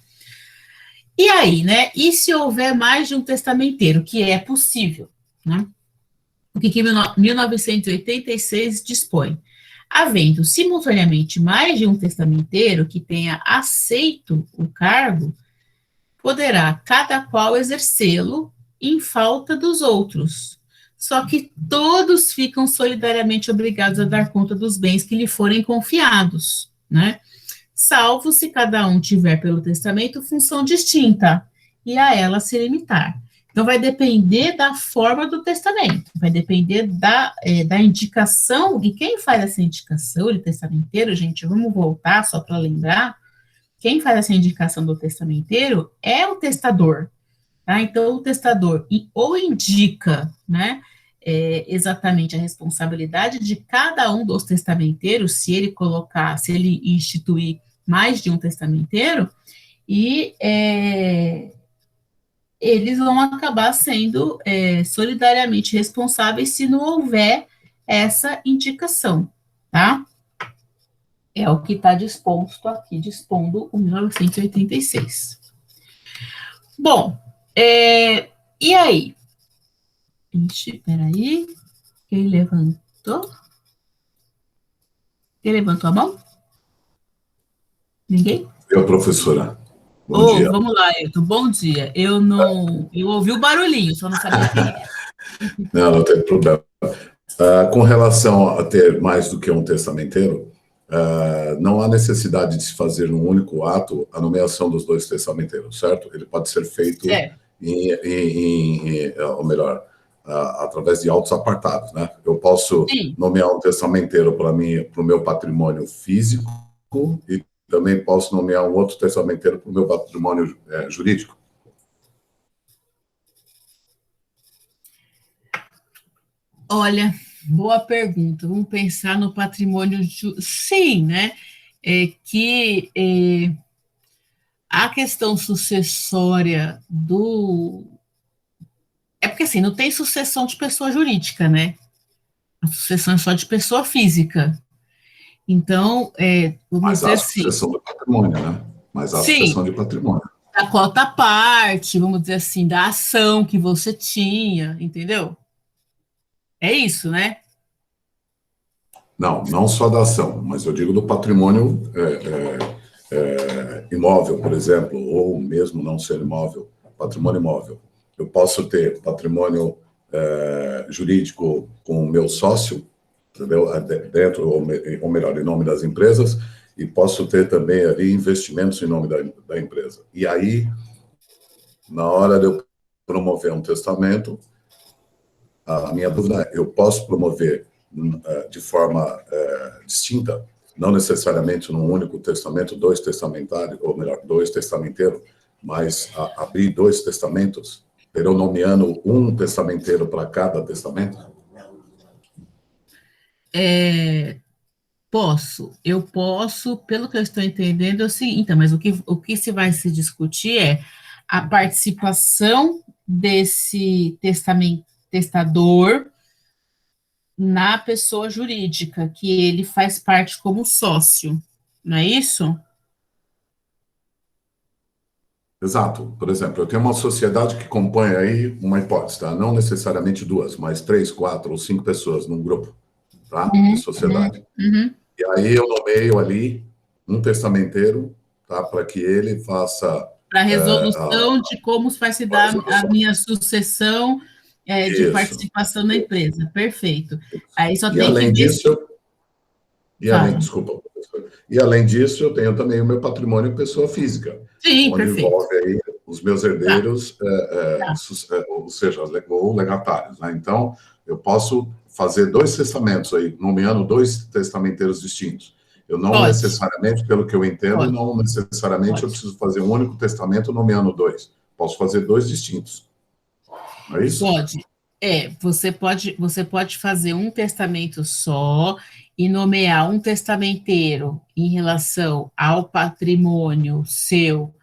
Speaker 1: E aí, né, e se houver mais de um testamenteiro, que é possível, né? O que 1986 dispõe? Havendo simultaneamente mais de um testamenteiro que tenha aceito o cargo, poderá cada qual exercê-lo em falta dos outros. Só que todos ficam solidariamente obrigados a dar conta dos bens que lhe forem confiados, né? Salvo se cada um tiver pelo testamento função distinta e a ela se limitar. Então, vai depender da forma do testamento, vai depender da indicação, e quem faz essa indicação de testamenteiro, gente, vamos voltar só para lembrar, quem faz essa indicação do testamenteiro é o testador, tá? Então, o testador ou indica, né, exatamente a responsabilidade de cada um dos testamenteiros, se ele instituir mais de um testamenteiro, e eles vão acabar sendo solidariamente responsáveis se não houver essa indicação, tá? É o que está dispondo o 1986. Bom, e aí? Peraí, quem levantou? Quem levantou a mão? Ninguém?
Speaker 9: Eu, professora. Bom dia.
Speaker 1: Vamos lá, Ailton, bom dia. Eu ouvi o barulhinho, só não sabia quem era.
Speaker 9: Não tem problema. Com relação a ter mais do que um testamenteiro, não há necessidade de se fazer num único ato a nomeação dos dois testamenteiros, certo? Ele pode ser feito ou melhor, através de autos apartados, né? Eu posso nomear um testamenteiro para o meu patrimônio físico e também posso nomear um outro testamenteiro para o meu patrimônio jurídico.
Speaker 1: Olha, boa pergunta. Vamos pensar no patrimônio... Sim, né? A questão sucessória do... É porque, assim, não tem sucessão de pessoa jurídica, né? A sucessão é só de pessoa física. Então, vamos dizer assim...
Speaker 9: Mas há sucessão de patrimônio, né? Mas há sucessão de patrimônio.
Speaker 1: Da cota parte, vamos dizer assim, da ação que você tinha, entendeu? É isso, né?
Speaker 9: Não só da ação, mas eu digo do patrimônio imóvel, por exemplo, ou mesmo não ser imóvel, patrimônio imóvel. Eu posso ter patrimônio jurídico com o meu sócio, entendeu? Dentro, ou melhor, em nome das empresas, e posso ter também ali investimentos em nome da empresa. E aí, na hora de eu promover um testamento, a minha dúvida é, eu posso promover de forma distinta, não necessariamente num único testamento, dois testamentários, ou melhor, dois testamenteiros, mas abrir dois testamentos, eu nomeando um testamenteiro para cada testamento?
Speaker 1: Eu posso, pelo que eu estou entendendo, é o seguinte, então, mas o que se vai se discutir é a participação desse testador na pessoa jurídica, que ele faz parte como sócio, não é isso?
Speaker 9: Exato. Por exemplo, eu tenho uma sociedade que compõe aí uma hipótese, tá? Não necessariamente duas, mas 3, 4 ou 5 pessoas num grupo, tá? De sociedade. E aí eu nomeio ali um testamenteiro, tá? Para que ele faça...
Speaker 1: Para a resolução de como vai se dar a minha sucessão de participação na empresa. Perfeito. Aí só tem
Speaker 9: além
Speaker 1: que ver
Speaker 9: disso, desculpa, professor. E além disso, eu tenho também o meu patrimônio pessoa física.
Speaker 1: Sim,
Speaker 9: onde
Speaker 1: perfeito.
Speaker 9: Envolve aí os meus herdeiros, ou seja, ou legatários, né? Então, eu posso fazer 2 testamentos aí, nomeando 2 testamenteiros distintos. Eu não necessariamente, pelo que eu entendo, não necessariamente eu preciso fazer um único testamento nomeando 2. Posso fazer 2 distintos. Não é isso?
Speaker 1: Pode. Você pode fazer um testamento só e nomear um testamenteiro em relação ao patrimônio seu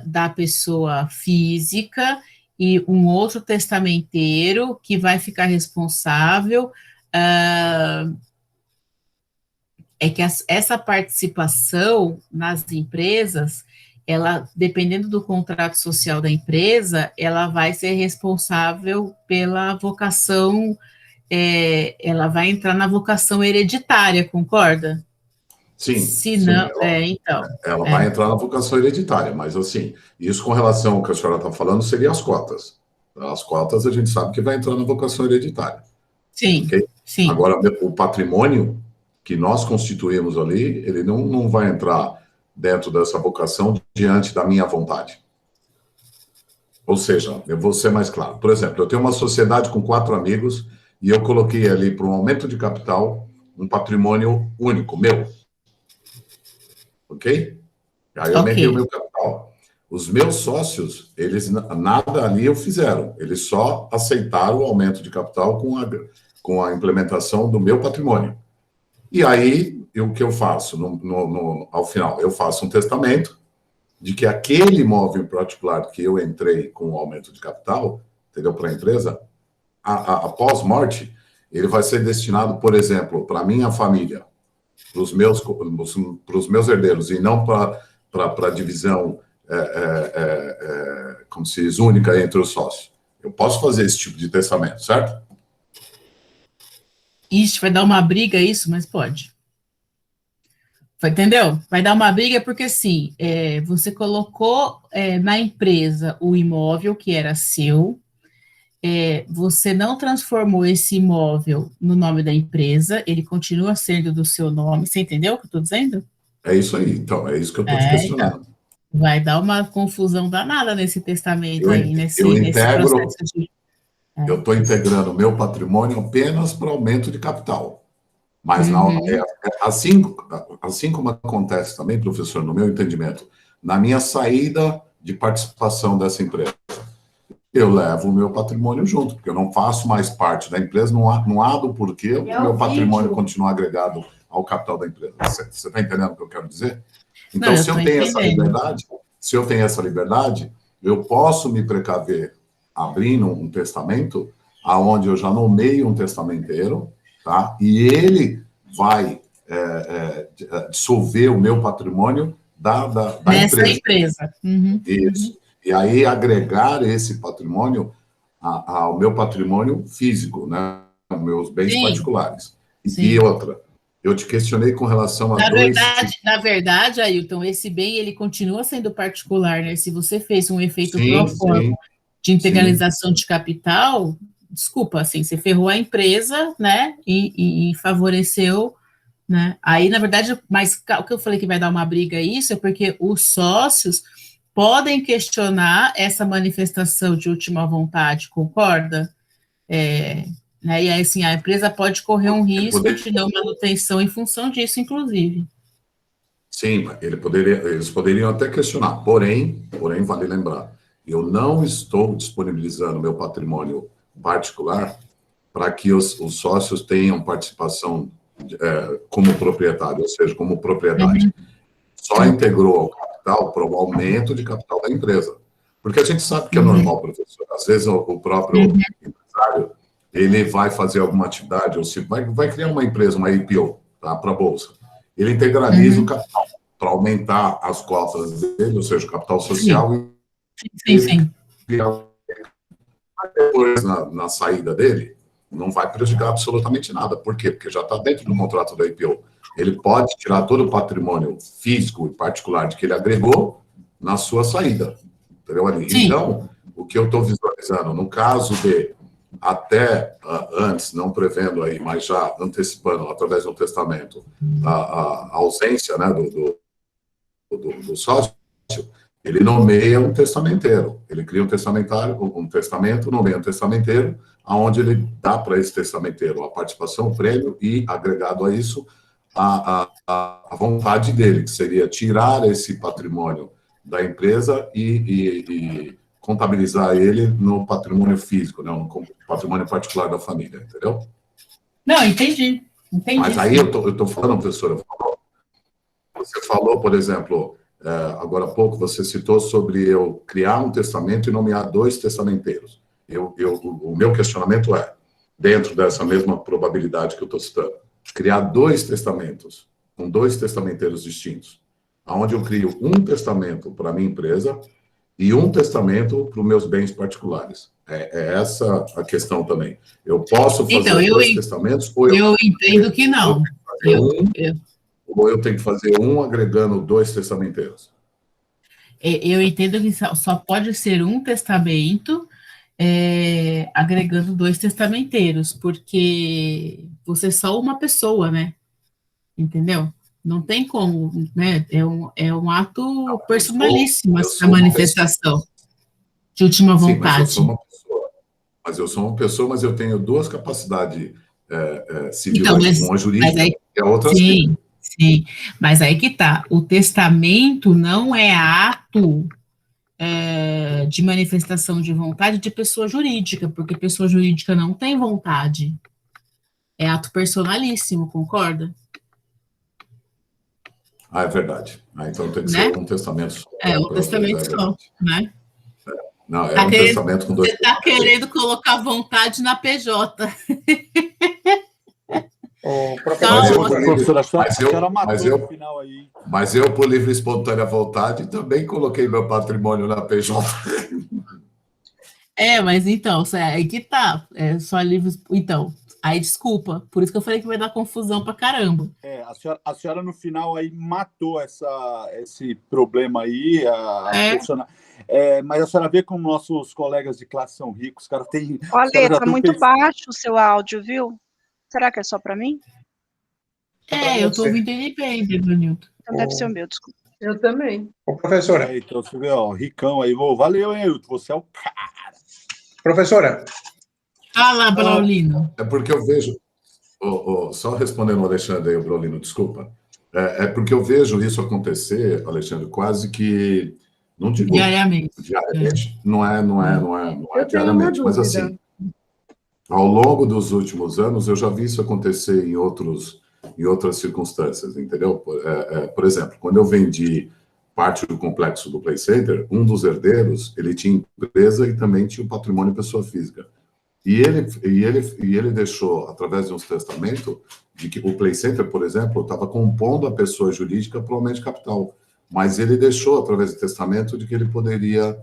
Speaker 1: da pessoa física e um outro testamenteiro que vai ficar responsável. É que essa participação nas empresas, ela, dependendo do contrato social da empresa, ela vai ser responsável pela vocação, ela vai entrar na vocação hereditária, concorda?
Speaker 9: Sim.
Speaker 1: Se não, então.
Speaker 9: Ela vai entrar na vocação hereditária, mas assim, isso com relação ao que a senhora está falando seria as cotas. As cotas a gente sabe que vai entrar na vocação hereditária.
Speaker 1: Sim,
Speaker 9: okay?
Speaker 1: Sim.
Speaker 9: Agora, o patrimônio que nós constituímos ali, ele não vai entrar dentro dessa vocação diante da minha vontade. Ou seja, eu vou ser mais claro. Por exemplo, eu tenho uma sociedade com 4 amigos e eu coloquei ali para um aumento de capital um patrimônio único, meu. Ok? Aí eu aumentei o meu capital. Os meus sócios, eles nada ali eu fizeram. Eles só aceitaram o aumento de capital com a implementação do meu patrimônio. E aí, o que eu faço? Ao final, eu faço um testamento de que aquele imóvel em particular que eu entrei com o aumento de capital, entendeu, para a empresa, após morte, ele vai ser destinado, por exemplo, para a minha família, para os meus herdeiros, e não para a divisão, como se diz, única entre os sócios. Eu posso fazer esse tipo de testamento, certo?
Speaker 1: Ixi, vai dar uma briga isso, mas pode. Entendeu? Vai dar uma briga porque, assim, você colocou na empresa o imóvel que era seu, você não transformou esse imóvel no nome da empresa, ele continua sendo do seu nome, você entendeu o que eu estou dizendo?
Speaker 9: É isso aí, então, é isso que eu estou te questionando.
Speaker 1: Então, vai dar uma confusão danada nesse testamento nesse
Speaker 9: processo de... Eu estou integrando o meu patrimônio apenas para aumento de capital. Mas assim como acontece também, professor, no meu entendimento, na minha saída de participação dessa empresa, eu levo o meu patrimônio junto, porque eu não faço mais parte da empresa, não há do porquê o meu patrimônio continuar agregado ao capital da empresa. Você está entendendo o que eu quero dizer? Então, se eu tenho essa liberdade, eu posso me precaver abrindo um testamento, aonde eu já nomeio um testamenteiro, tá? E ele vai dissolver o meu patrimônio da
Speaker 1: nessa
Speaker 9: empresa. Isso. E aí agregar esse patrimônio ao meu patrimônio físico, né? Meus bens particulares. E outra, eu te questionei com relação a
Speaker 1: Na verdade, Ailton, esse bem, ele continua sendo particular, né? Se você fez um efeito pro forma de integralização de capital, desculpa, assim, você ferrou a empresa, né? E favoreceu, né? Aí, na verdade, mas o que eu falei que vai dar uma briga isso é porque os sócios podem questionar essa manifestação de última vontade, concorda? Né? E aí, assim, a empresa pode correr um risco de não manutenção em função disso, inclusive.
Speaker 9: Sim, eles poderiam até questionar, porém, vale lembrar, eu não estou disponibilizando meu patrimônio particular para que os sócios tenham participação como proprietário, ou seja, como propriedade. Só integrou ao capital para o aumento de capital da empresa. Porque a gente sabe que é normal, professor. Às vezes o próprio empresário, ele vai fazer alguma atividade, ou se vai criar uma empresa, uma IPO, tá, para a Bolsa. Ele integraliza o capital para aumentar as cotas dele, ou seja, o capital social.
Speaker 1: Sim.
Speaker 9: Depois, na saída dele, não vai prejudicar absolutamente nada. Por quê? Porque já está dentro do contrato da IPO. Ele pode tirar todo o patrimônio físico e particular de que ele agregou na sua saída. Entendeu, ali? Então, o que eu estou visualizando, no caso de até antes, não prevendo aí, mas já antecipando, através do testamento, a ausência, né, do sócio, ele nomeia um testamenteiro. Ele cria um testamento, nomeia um testamenteiro, onde ele dá para esse testamenteiro a participação, o prêmio, e, agregado a isso, a vontade dele, que seria tirar esse patrimônio da empresa e contabilizar ele no patrimônio físico, né, no patrimônio particular da família, entendeu?
Speaker 1: Não, entendi.
Speaker 9: Mas aí eu tô falando, professora, você falou, por exemplo, agora há pouco você citou sobre eu criar um testamento e nomear 2 testamenteiros. O meu questionamento é, dentro dessa mesma probabilidade que eu estou citando, criar 2 testamentos, com 2 testamenteiros distintos, onde eu crio um testamento para a minha empresa e um testamento para os meus bens particulares. É essa a questão também. Eu posso fazer 2 testamentos? Ou
Speaker 1: eu entendo que não.
Speaker 9: Ou eu tenho que fazer um agregando 2 testamenteiros?
Speaker 1: Eu entendo que só pode ser um testamento agregando 2 testamenteiros, porque você é só uma pessoa, né? Entendeu? Não tem como, né? É um ato personalíssimo essa manifestação de última vontade.
Speaker 9: Mas eu sou uma pessoa, mas eu tenho 2 capacidades civis, uma jurídica e a outra civil.
Speaker 1: Sim, mas aí que tá. O testamento não é ato de manifestação de vontade de pessoa jurídica, porque pessoa jurídica não tem vontade. É ato personalíssimo, concorda?
Speaker 9: É verdade. Então tem que ser um testamento só.
Speaker 1: Um testamento só, né?
Speaker 9: Não, um testamento com 2.
Speaker 1: Você está querendo colocar vontade na PJ.
Speaker 9: Mas eu, por livre e espontânea vontade, também coloquei meu patrimônio na PJ.
Speaker 1: Mas então, aí que tá. Só livre. Então, aí desculpa. Por isso que eu falei que vai dar confusão pra caramba.
Speaker 2: A senhora no final aí matou esse problema aí. Mas a senhora vê como nossos colegas de classe são ricos, cara, tem.
Speaker 3: Olha, tá muito baixo o seu áudio, viu? Será que é só para mim?
Speaker 1: Eu estou ouvindo ele bem, Brunilton.
Speaker 3: Então deve ser o meu, desculpa.
Speaker 8: Eu também.
Speaker 10: Ô, professora.
Speaker 2: Então você vê, ricão aí. Valeu, hein, Ailton? Você é o cara.
Speaker 10: Professora.
Speaker 1: Fala, Braulino.
Speaker 9: É porque eu vejo. Só respondendo o Alexandre aí, o Braulino, desculpa. É porque eu vejo isso acontecer, Alexandre, quase que. Não digo
Speaker 1: diariamente.
Speaker 9: Não é diariamente, mas assim. Ao longo dos últimos anos, eu já vi isso acontecer em outras circunstâncias, entendeu? Por exemplo, quando eu vendi parte do complexo do Play Center, um dos herdeiros, ele tinha empresa e também tinha um patrimônio pessoa física. E ele deixou, através de um testamento, de que o Play Center, por exemplo, estava compondo a pessoa jurídica para o aumento de capital. Mas ele deixou, através do testamento, de que ele poderia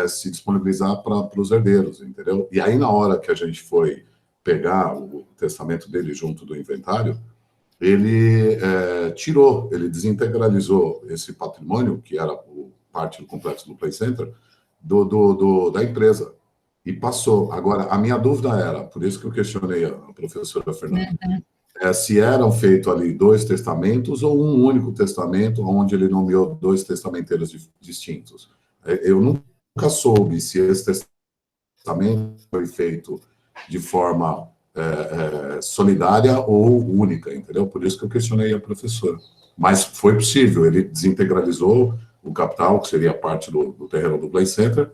Speaker 9: se disponibilizar para os herdeiros, entendeu? E aí, na hora que a gente foi pegar o testamento dele junto do inventário, ele ele desintegralizou esse patrimônio, que era parte do complexo do Play Center, da empresa. E passou. Agora, a minha dúvida era, por isso que eu questionei a professora Fernanda, se eram feitos ali 2 testamentos ou um único testamento, onde ele nomeou 2 testamenteiros distintos. Eu nunca soube se esse testamento foi feito de forma solidária ou única, entendeu? Por isso que eu questionei a professora. Mas foi possível, ele desintegralizou o capital, que seria parte do terreno do Play Center,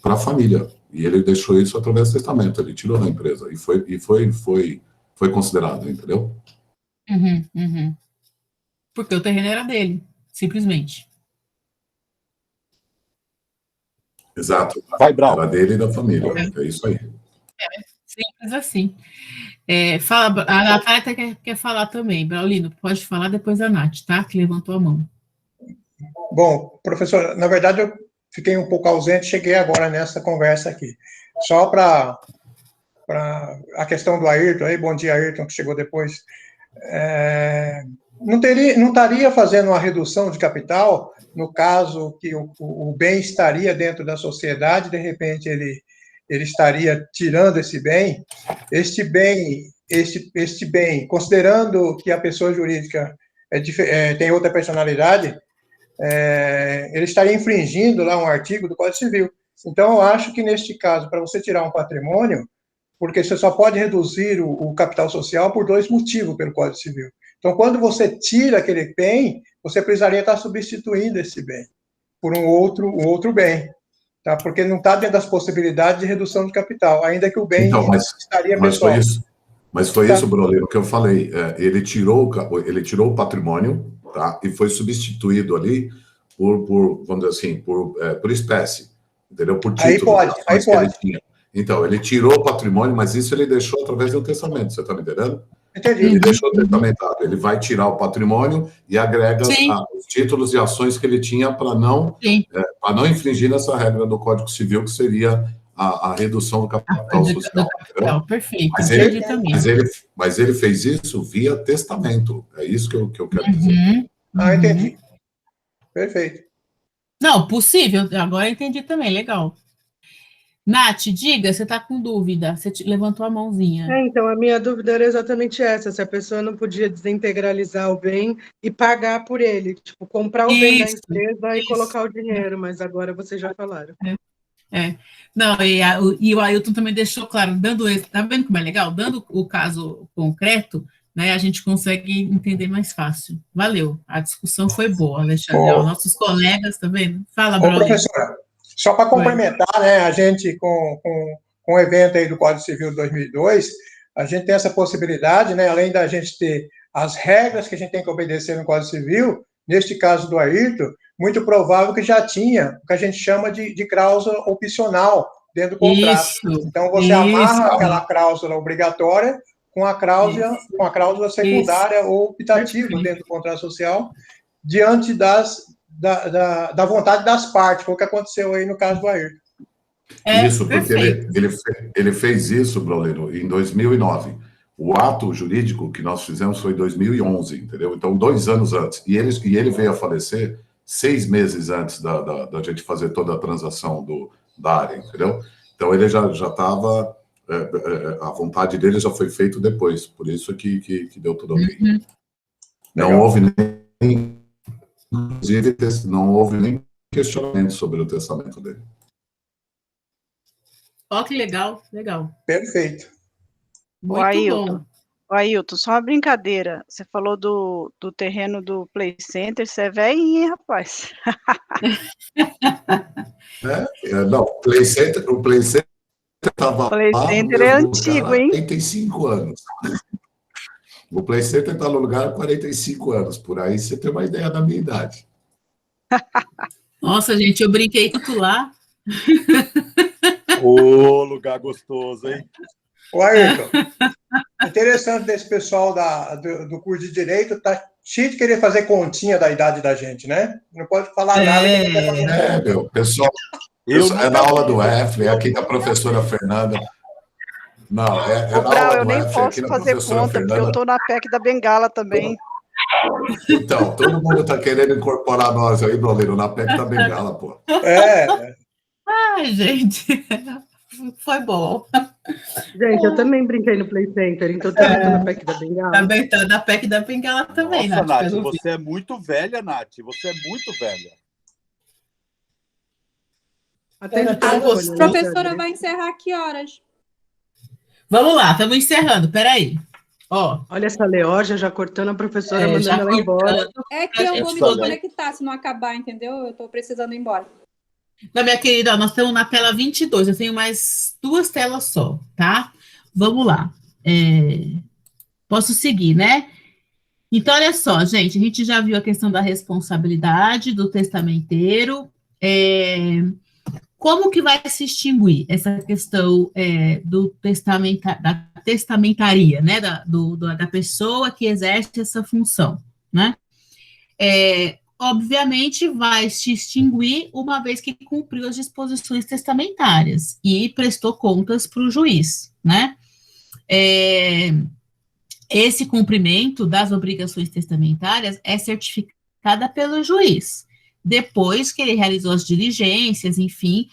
Speaker 9: para a família. E ele deixou isso através do testamento, ele tirou da empresa. E foi considerado, entendeu?
Speaker 1: Porque o terreno era dele, simplesmente.
Speaker 9: Exato.
Speaker 2: Vai, Brau.
Speaker 9: Era dele e da família. É isso aí.
Speaker 1: Simples assim. Fala, a Natália até quer falar também. Braulino, pode falar depois a Nath, tá? Que levantou a mão.
Speaker 10: Bom, professor, na verdade eu fiquei um pouco ausente, cheguei agora nessa conversa aqui. Só para a questão do Ayrton, aí, bom dia, Ayrton, que chegou depois. Não estaria fazendo uma redução de capital, no caso que o bem estaria dentro da sociedade, de repente ele estaria tirando esse bem, este bem, considerando que a pessoa jurídica tem outra personalidade, ele estaria infringindo lá um artigo do Código Civil. Então, eu acho que, neste caso, para você tirar um patrimônio, porque você só pode reduzir o capital social por 2 motivos pelo Código Civil. Então, quando você tira aquele bem, você precisaria estar substituindo esse bem por um outro bem, tá? Porque não está dentro das possibilidades de redução de capital, ainda que o bem estaria pessoal.
Speaker 9: Mas foi isso, Brolino, que eu falei. Ele tirou o patrimônio, tá? E foi substituído ali por vamos dizer assim, por espécie, entendeu? Por título.
Speaker 10: Aí pode.
Speaker 9: Então, ele tirou o patrimônio, mas isso ele deixou através do testamento, você está me entendendo?
Speaker 10: Entendi.
Speaker 9: Ele deixou testamentado. Ele vai tirar o patrimônio e agrega os títulos e ações que ele tinha para não infringir nessa regra do Código Civil, que seria a redução do capital social.
Speaker 1: Perfeito.
Speaker 9: Mas ele fez isso via testamento. É isso que eu quero dizer.
Speaker 10: Entendi. Perfeito.
Speaker 1: Não, possível. Agora eu entendi também. Legal. Nath, diga, você está com dúvida. Você levantou a mãozinha.
Speaker 8: Então, a minha dúvida era exatamente essa. Se a pessoa não podia desintegralizar o bem e pagar por ele. Tipo, comprar o bem da empresa e colocar o dinheiro. Mas agora vocês já falaram.
Speaker 1: Não, e o Ailton também deixou claro, tá vendo como é legal? Dando o caso concreto, né, a gente consegue entender mais fácil. Valeu, a discussão foi boa, Alexandre. Nossos colegas, tá vendo? Fala, Braulio.
Speaker 10: Professora, só para complementar, né, a gente com o evento aí do Código Civil de 2002, a gente tem essa possibilidade, né, além da gente ter as regras que a gente tem que obedecer no Código Civil, neste caso do Ayrton, muito provável que já tinha o que a gente chama de cláusula opcional dentro do contrato. Então, você amarra aquela cláusula obrigatória com a cláusula secundária ou optativa dentro do contrato social, diante da vontade das partes, foi o que aconteceu aí no caso do Ayrton.
Speaker 9: Isso, porque ele fez isso, Braulino, em 2009. O ato jurídico que nós fizemos foi em 2011, entendeu? Então, 2 anos antes. E ele veio a falecer 6 meses antes da gente fazer toda a transação da área, entendeu? Então, ele já estava... a vontade dele já foi feita depois. Por isso que deu tudo ok. Não houve nem... Inclusive, não houve nem questionamento sobre o testamento dele.
Speaker 1: Ó, que legal.
Speaker 10: Perfeito.
Speaker 1: Muito bom.
Speaker 3: Ailton, só uma brincadeira. Você falou do terreno do Play Center, você é velhinho, rapaz.
Speaker 9: Não, o Play Center estava lá.
Speaker 3: O Play Center é antigo, hein?
Speaker 9: 45 anos. O Play Center está no lugar há 45 anos. Por aí você tem uma ideia da minha idade.
Speaker 1: Nossa, gente, eu brinquei tanto lá.
Speaker 2: Ô, lugar gostoso, hein?
Speaker 10: O Ayrton, interessante desse pessoal do curso de Direito, tá cheio de querer fazer continha da idade da gente, né? Não pode falar nada.
Speaker 9: Meu, pessoal, é na aula do F, aqui da professora Fernanda. Não, é na aula
Speaker 3: eu
Speaker 9: do
Speaker 3: nem
Speaker 9: F,
Speaker 3: posso
Speaker 9: aqui da
Speaker 3: fazer
Speaker 9: professora
Speaker 3: conta,
Speaker 9: Fernanda.
Speaker 3: porque eu estou na PEC da Bengala também.
Speaker 9: Então, todo mundo está querendo incorporar nós aí, Brolino, na PEC da Bengala, pô.
Speaker 1: Ai, gente, foi bom.
Speaker 8: Gente, eu também brinquei no Play Center, então também estou na PEC da Bengala.
Speaker 1: Também estou na PEC da Bengala também,
Speaker 2: Nossa,
Speaker 1: Nath.
Speaker 2: Nath, você é muito velha, Nath. Você é muito velha.
Speaker 4: A professora vai encerrar que horas?
Speaker 1: Vamos lá, estamos encerrando, peraí. Ó,
Speaker 8: olha essa Leórgia já cortando a professora, mandando ela embora.
Speaker 4: É que eu vou me desconectar se não acabar, entendeu? Eu estou precisando ir embora.
Speaker 1: Não, minha querida, nós estamos na tela 22, eu tenho mais 2 telas só, tá? Vamos lá. Posso seguir, né? Então, olha só, gente, a gente já viu a questão da responsabilidade do testamenteiro. Como que vai se extinguir essa questão da testamentaria, né? Da pessoa que exerce essa função, né? Obviamente, vai se extinguir uma vez que cumpriu as disposições testamentárias e prestou contas para o juiz, né? Esse cumprimento das obrigações testamentárias é certificada pelo juiz, depois que ele realizou as diligências, enfim,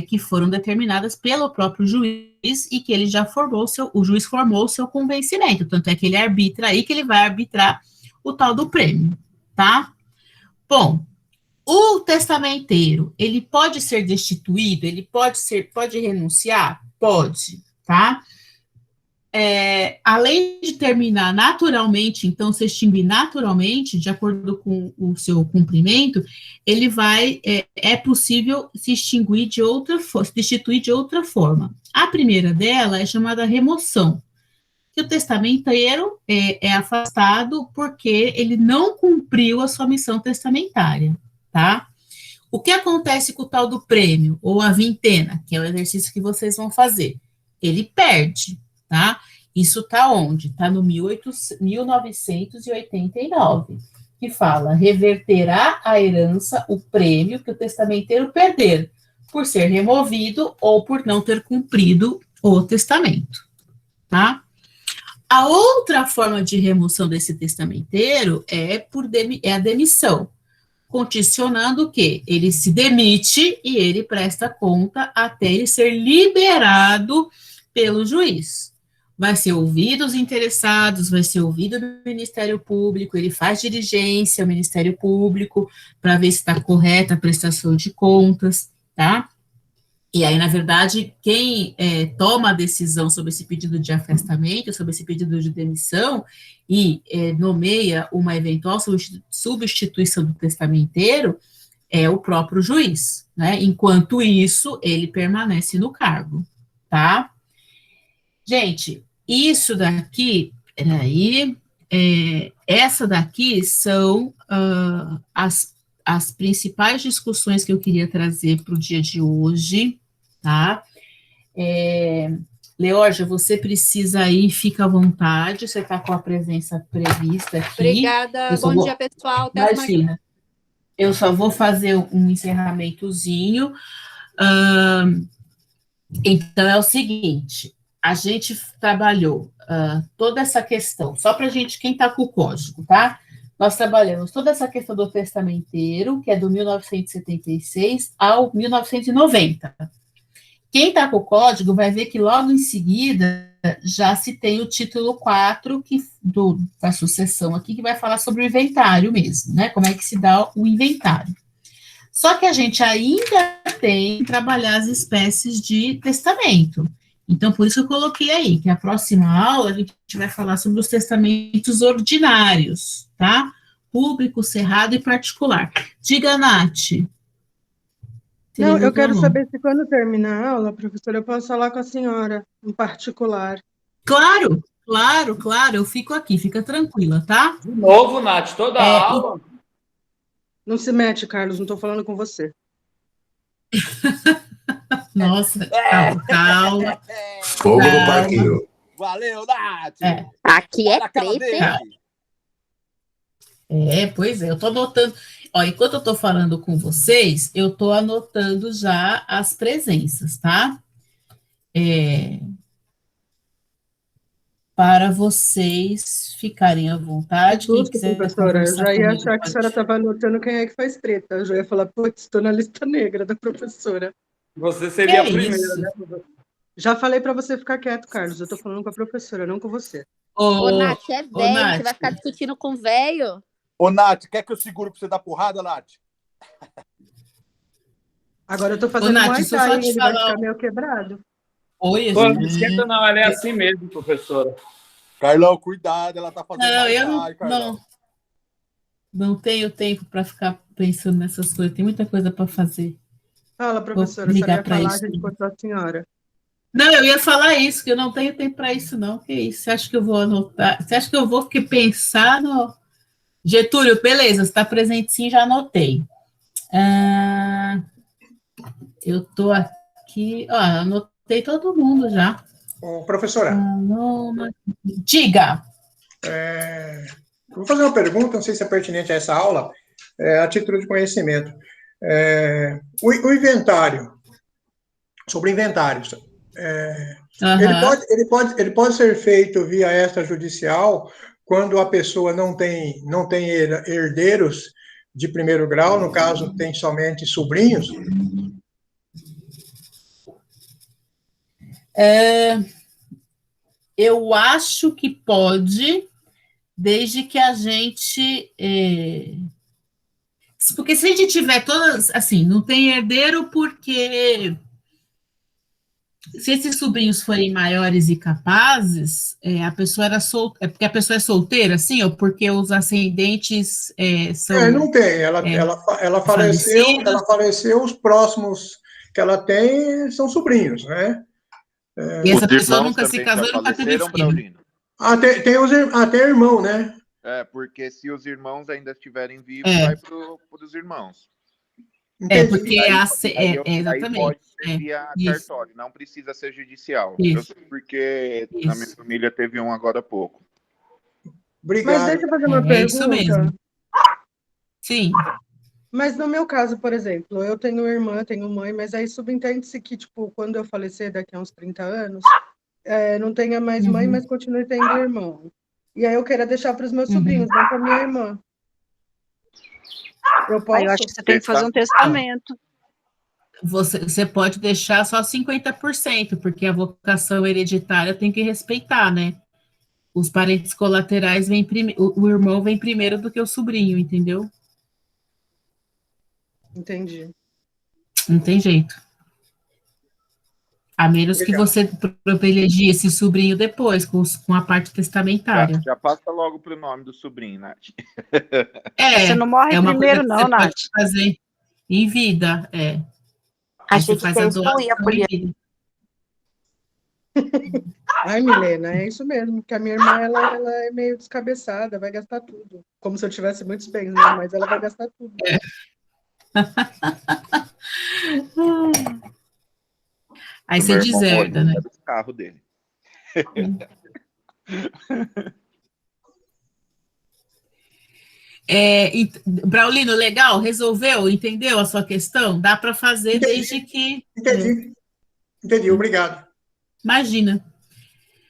Speaker 1: que foram determinadas pelo próprio juiz e que ele já o juiz formou o seu convencimento, tanto é que ele arbitra aí, que ele vai arbitrar o tal do prêmio, tá? Bom, o testamenteiro, ele pode ser destituído, ele pode renunciar? Pode, tá? Além de terminar naturalmente, então se extinguir naturalmente, de acordo com o seu cumprimento, ele é possível se extinguir se destituir de outra forma. A primeira dela é chamada remoção, que o testamenteiro é afastado porque ele não cumpriu a sua missão testamentária, tá? O que acontece com o tal do prêmio, ou a vintena, que é o exercício que vocês vão fazer? Ele perde, tá? Isso está onde? Está no 1989, que fala: reverterá a herança o prêmio que o testamenteiro perder, por ser removido ou por não ter cumprido o testamento, tá? A outra forma de remoção desse testamenteiro é a demissão, condicionando o quê? Ele se demite e ele presta conta até ele ser liberado pelo juiz. Vai ser ouvido os interessados, vai ser ouvido o Ministério Público, ele faz diligência ao Ministério Público para ver se está correta a prestação de contas, tá? E aí, na verdade, quem toma a decisão sobre esse pedido de afastamento, sobre esse pedido de demissão, e nomeia uma eventual substituição do testamenteiro, é o próprio juiz, né? Enquanto isso, ele permanece no cargo, tá? Gente, isso daqui, essa daqui são as principais discussões que eu queria trazer para o dia de hoje, tá? Leórgia, você precisa ir, fica à vontade, você está com a presença prevista aqui.
Speaker 4: Obrigada, bom dia, pessoal.
Speaker 1: Imagina, eu só vou fazer um encerramentozinho. Então, é o seguinte, a gente trabalhou toda essa questão, só para a gente, quem está com o código, tá? Nós trabalhamos toda essa questão do testamenteiro, que é do 1976 ao 1990. Quem está com o código vai ver que logo em seguida já se tem o título 4 da sucessão aqui, que vai falar sobre o inventário mesmo, né? Como é que se dá o inventário. Só que a gente ainda tem que trabalhar as espécies de testamento. Então, por isso que eu coloquei aí, que a próxima aula a gente vai falar sobre os testamentos ordinários, tá? Público, cerrado e particular. Diga, Nath.
Speaker 8: Não, eu quero saber se quando terminar a aula, professora, eu posso falar com a senhora, em particular.
Speaker 1: Claro, eu fico aqui, fica tranquila, tá?
Speaker 5: De novo, Nath, toda a aula.
Speaker 8: Não se mete, Carlos, não estou falando com você.
Speaker 1: Nossa, calma.
Speaker 9: Fogo no parquinho.
Speaker 2: Valeu, Nath!
Speaker 11: Aqui é
Speaker 2: Olha a cara
Speaker 11: treta,
Speaker 2: dele.
Speaker 1: Pois é, eu tô anotando. Ó, enquanto eu tô falando com vocês, eu tô anotando já as presenças, tá? Para vocês ficarem à vontade. Quem
Speaker 8: Justo,
Speaker 1: quiser
Speaker 8: professora, eu
Speaker 1: conversar
Speaker 8: já ia
Speaker 1: comigo,
Speaker 8: achar que a
Speaker 1: pode.
Speaker 8: senhora estava anotando quem é que faz treta. Eu já ia falar, putz, estou na lista negra da professora.
Speaker 5: Você seria a
Speaker 1: Que
Speaker 5: primeira,
Speaker 1: isso?
Speaker 5: né?
Speaker 8: Já falei para você ficar quieto, Carlos. Eu estou falando com a professora, não com você.
Speaker 11: Ô, Nath, é
Speaker 1: Ô,
Speaker 11: velho,
Speaker 1: Nath.
Speaker 11: você vai ficar discutindo com velho?
Speaker 2: Ô, Nath, quer que eu seguro pra você dar porrada, Nath?
Speaker 8: Agora eu estou
Speaker 1: Ô,
Speaker 8: fazendo
Speaker 1: Nath,
Speaker 8: Muay
Speaker 1: deixa eu só
Speaker 8: Thai,
Speaker 1: te
Speaker 8: ele vai
Speaker 1: falar.
Speaker 8: ficar meio quebrado.
Speaker 1: Oi,
Speaker 5: Pô,
Speaker 1: gente.
Speaker 5: não esquenta não, ela é assim mesmo, professora.
Speaker 2: Carlão, cuidado, ela tá fazendo
Speaker 1: Não,
Speaker 2: Muay
Speaker 1: eu
Speaker 2: Thai, Carlão.
Speaker 1: não tenho tempo para ficar pensando nessas coisas. Tem muita coisa para fazer.
Speaker 8: Fala,
Speaker 1: Vou
Speaker 8: professora, a senhora
Speaker 1: ligar
Speaker 8: ia
Speaker 1: para
Speaker 8: falar, a
Speaker 1: isso.
Speaker 8: gente cortou a senhora.
Speaker 1: Não, eu ia falar isso, que eu não tenho tempo para isso, não. Que isso? Você acha que eu vou anotar? Você acha que eu vou pensar no. Getúlio, beleza, você está presente sim, já anotei. Eu estou aqui. Ó, anotei todo mundo já.
Speaker 10: Ô, professora,
Speaker 1: Diga.
Speaker 10: eu vou fazer uma pergunta, não sei se é pertinente a essa aula, a título de conhecimento. O inventário, sobre inventários, ele pode ser feito via extrajudicial quando a pessoa não tem herdeiros de primeiro grau, no caso, tem somente sobrinhos?
Speaker 1: Eu acho que pode, desde que a gente. Porque se a gente tiver todas. Assim, não tem herdeiro porque. Se esses sobrinhos forem maiores e capazes, a pessoa era é porque a pessoa é solteira, assim, ou porque os ascendentes são.
Speaker 10: Não tem, ela faleceu, os próximos que ela tem são sobrinhos, né?
Speaker 1: E essa pessoa nunca se casou e nunca teve filho.
Speaker 10: Tem irmão, né?
Speaker 12: Porque se os irmãos ainda estiverem vivos, vai para os irmãos.
Speaker 1: Porque
Speaker 12: aí
Speaker 1: exatamente.
Speaker 12: pode ser via cartório, não precisa ser judicial. Eu sei porque na minha família teve um agora há pouco.
Speaker 10: Obrigado.
Speaker 8: Mas deixa eu fazer uma pergunta.
Speaker 1: Isso mesmo. Sim.
Speaker 8: Mas no meu caso, por exemplo, eu tenho irmã, tenho mãe, mas aí subentende-se que, tipo, quando eu falecer daqui a uns 30 anos, não tenha mais mãe, mas continue tendo irmão. E aí eu quero deixar para os meus sobrinhos, não para minha irmã. Eu posso?
Speaker 3: Eu acho que você tem que fazer um testamento.
Speaker 1: Você pode deixar só 50%, porque a vocação hereditária tem que respeitar, né? Os parentes colaterais vêm primeiro, o irmão vem primeiro do que o sobrinho, entendeu?
Speaker 8: Entendi.
Speaker 1: Não tem jeito. A menos que você privilegie esse sobrinho depois, com a parte testamentária.
Speaker 12: Já passa logo pro nome do sobrinho, Nath.
Speaker 3: Você não morre primeiro, não, Nath.
Speaker 1: Pode fazer em vida,
Speaker 11: Achei que você excluía a
Speaker 1: política.
Speaker 8: Ai, Milena, é isso mesmo, porque a minha irmã, ela é meio descabeçada, vai gastar tudo. Como se eu tivesse muitos bens, né? Mas ela vai gastar tudo.
Speaker 1: Aí você deserda, né?
Speaker 12: O carro dele.
Speaker 1: Braulino, legal? Resolveu? Entendeu a sua questão? Dá para fazer desde que...
Speaker 10: Entendi, obrigado.
Speaker 1: Imagina.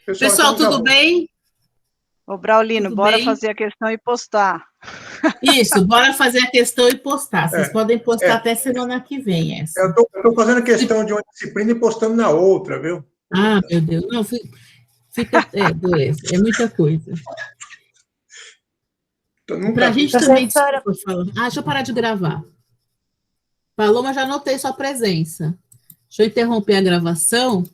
Speaker 1: Pessoal, tudo bem?
Speaker 3: Ô, Braulino, bora fazer a questão e postar.
Speaker 1: Isso, bora fazer a questão e postar. Vocês podem postar até semana que vem. Essa.
Speaker 10: Eu estou fazendo questão de uma disciplina e postando na outra, viu?
Speaker 1: Ah, meu Deus. Não, fica... É muita coisa. Para a gente também... deixa eu parar de gravar. Paloma, já anotei sua presença. Deixa eu interromper a gravação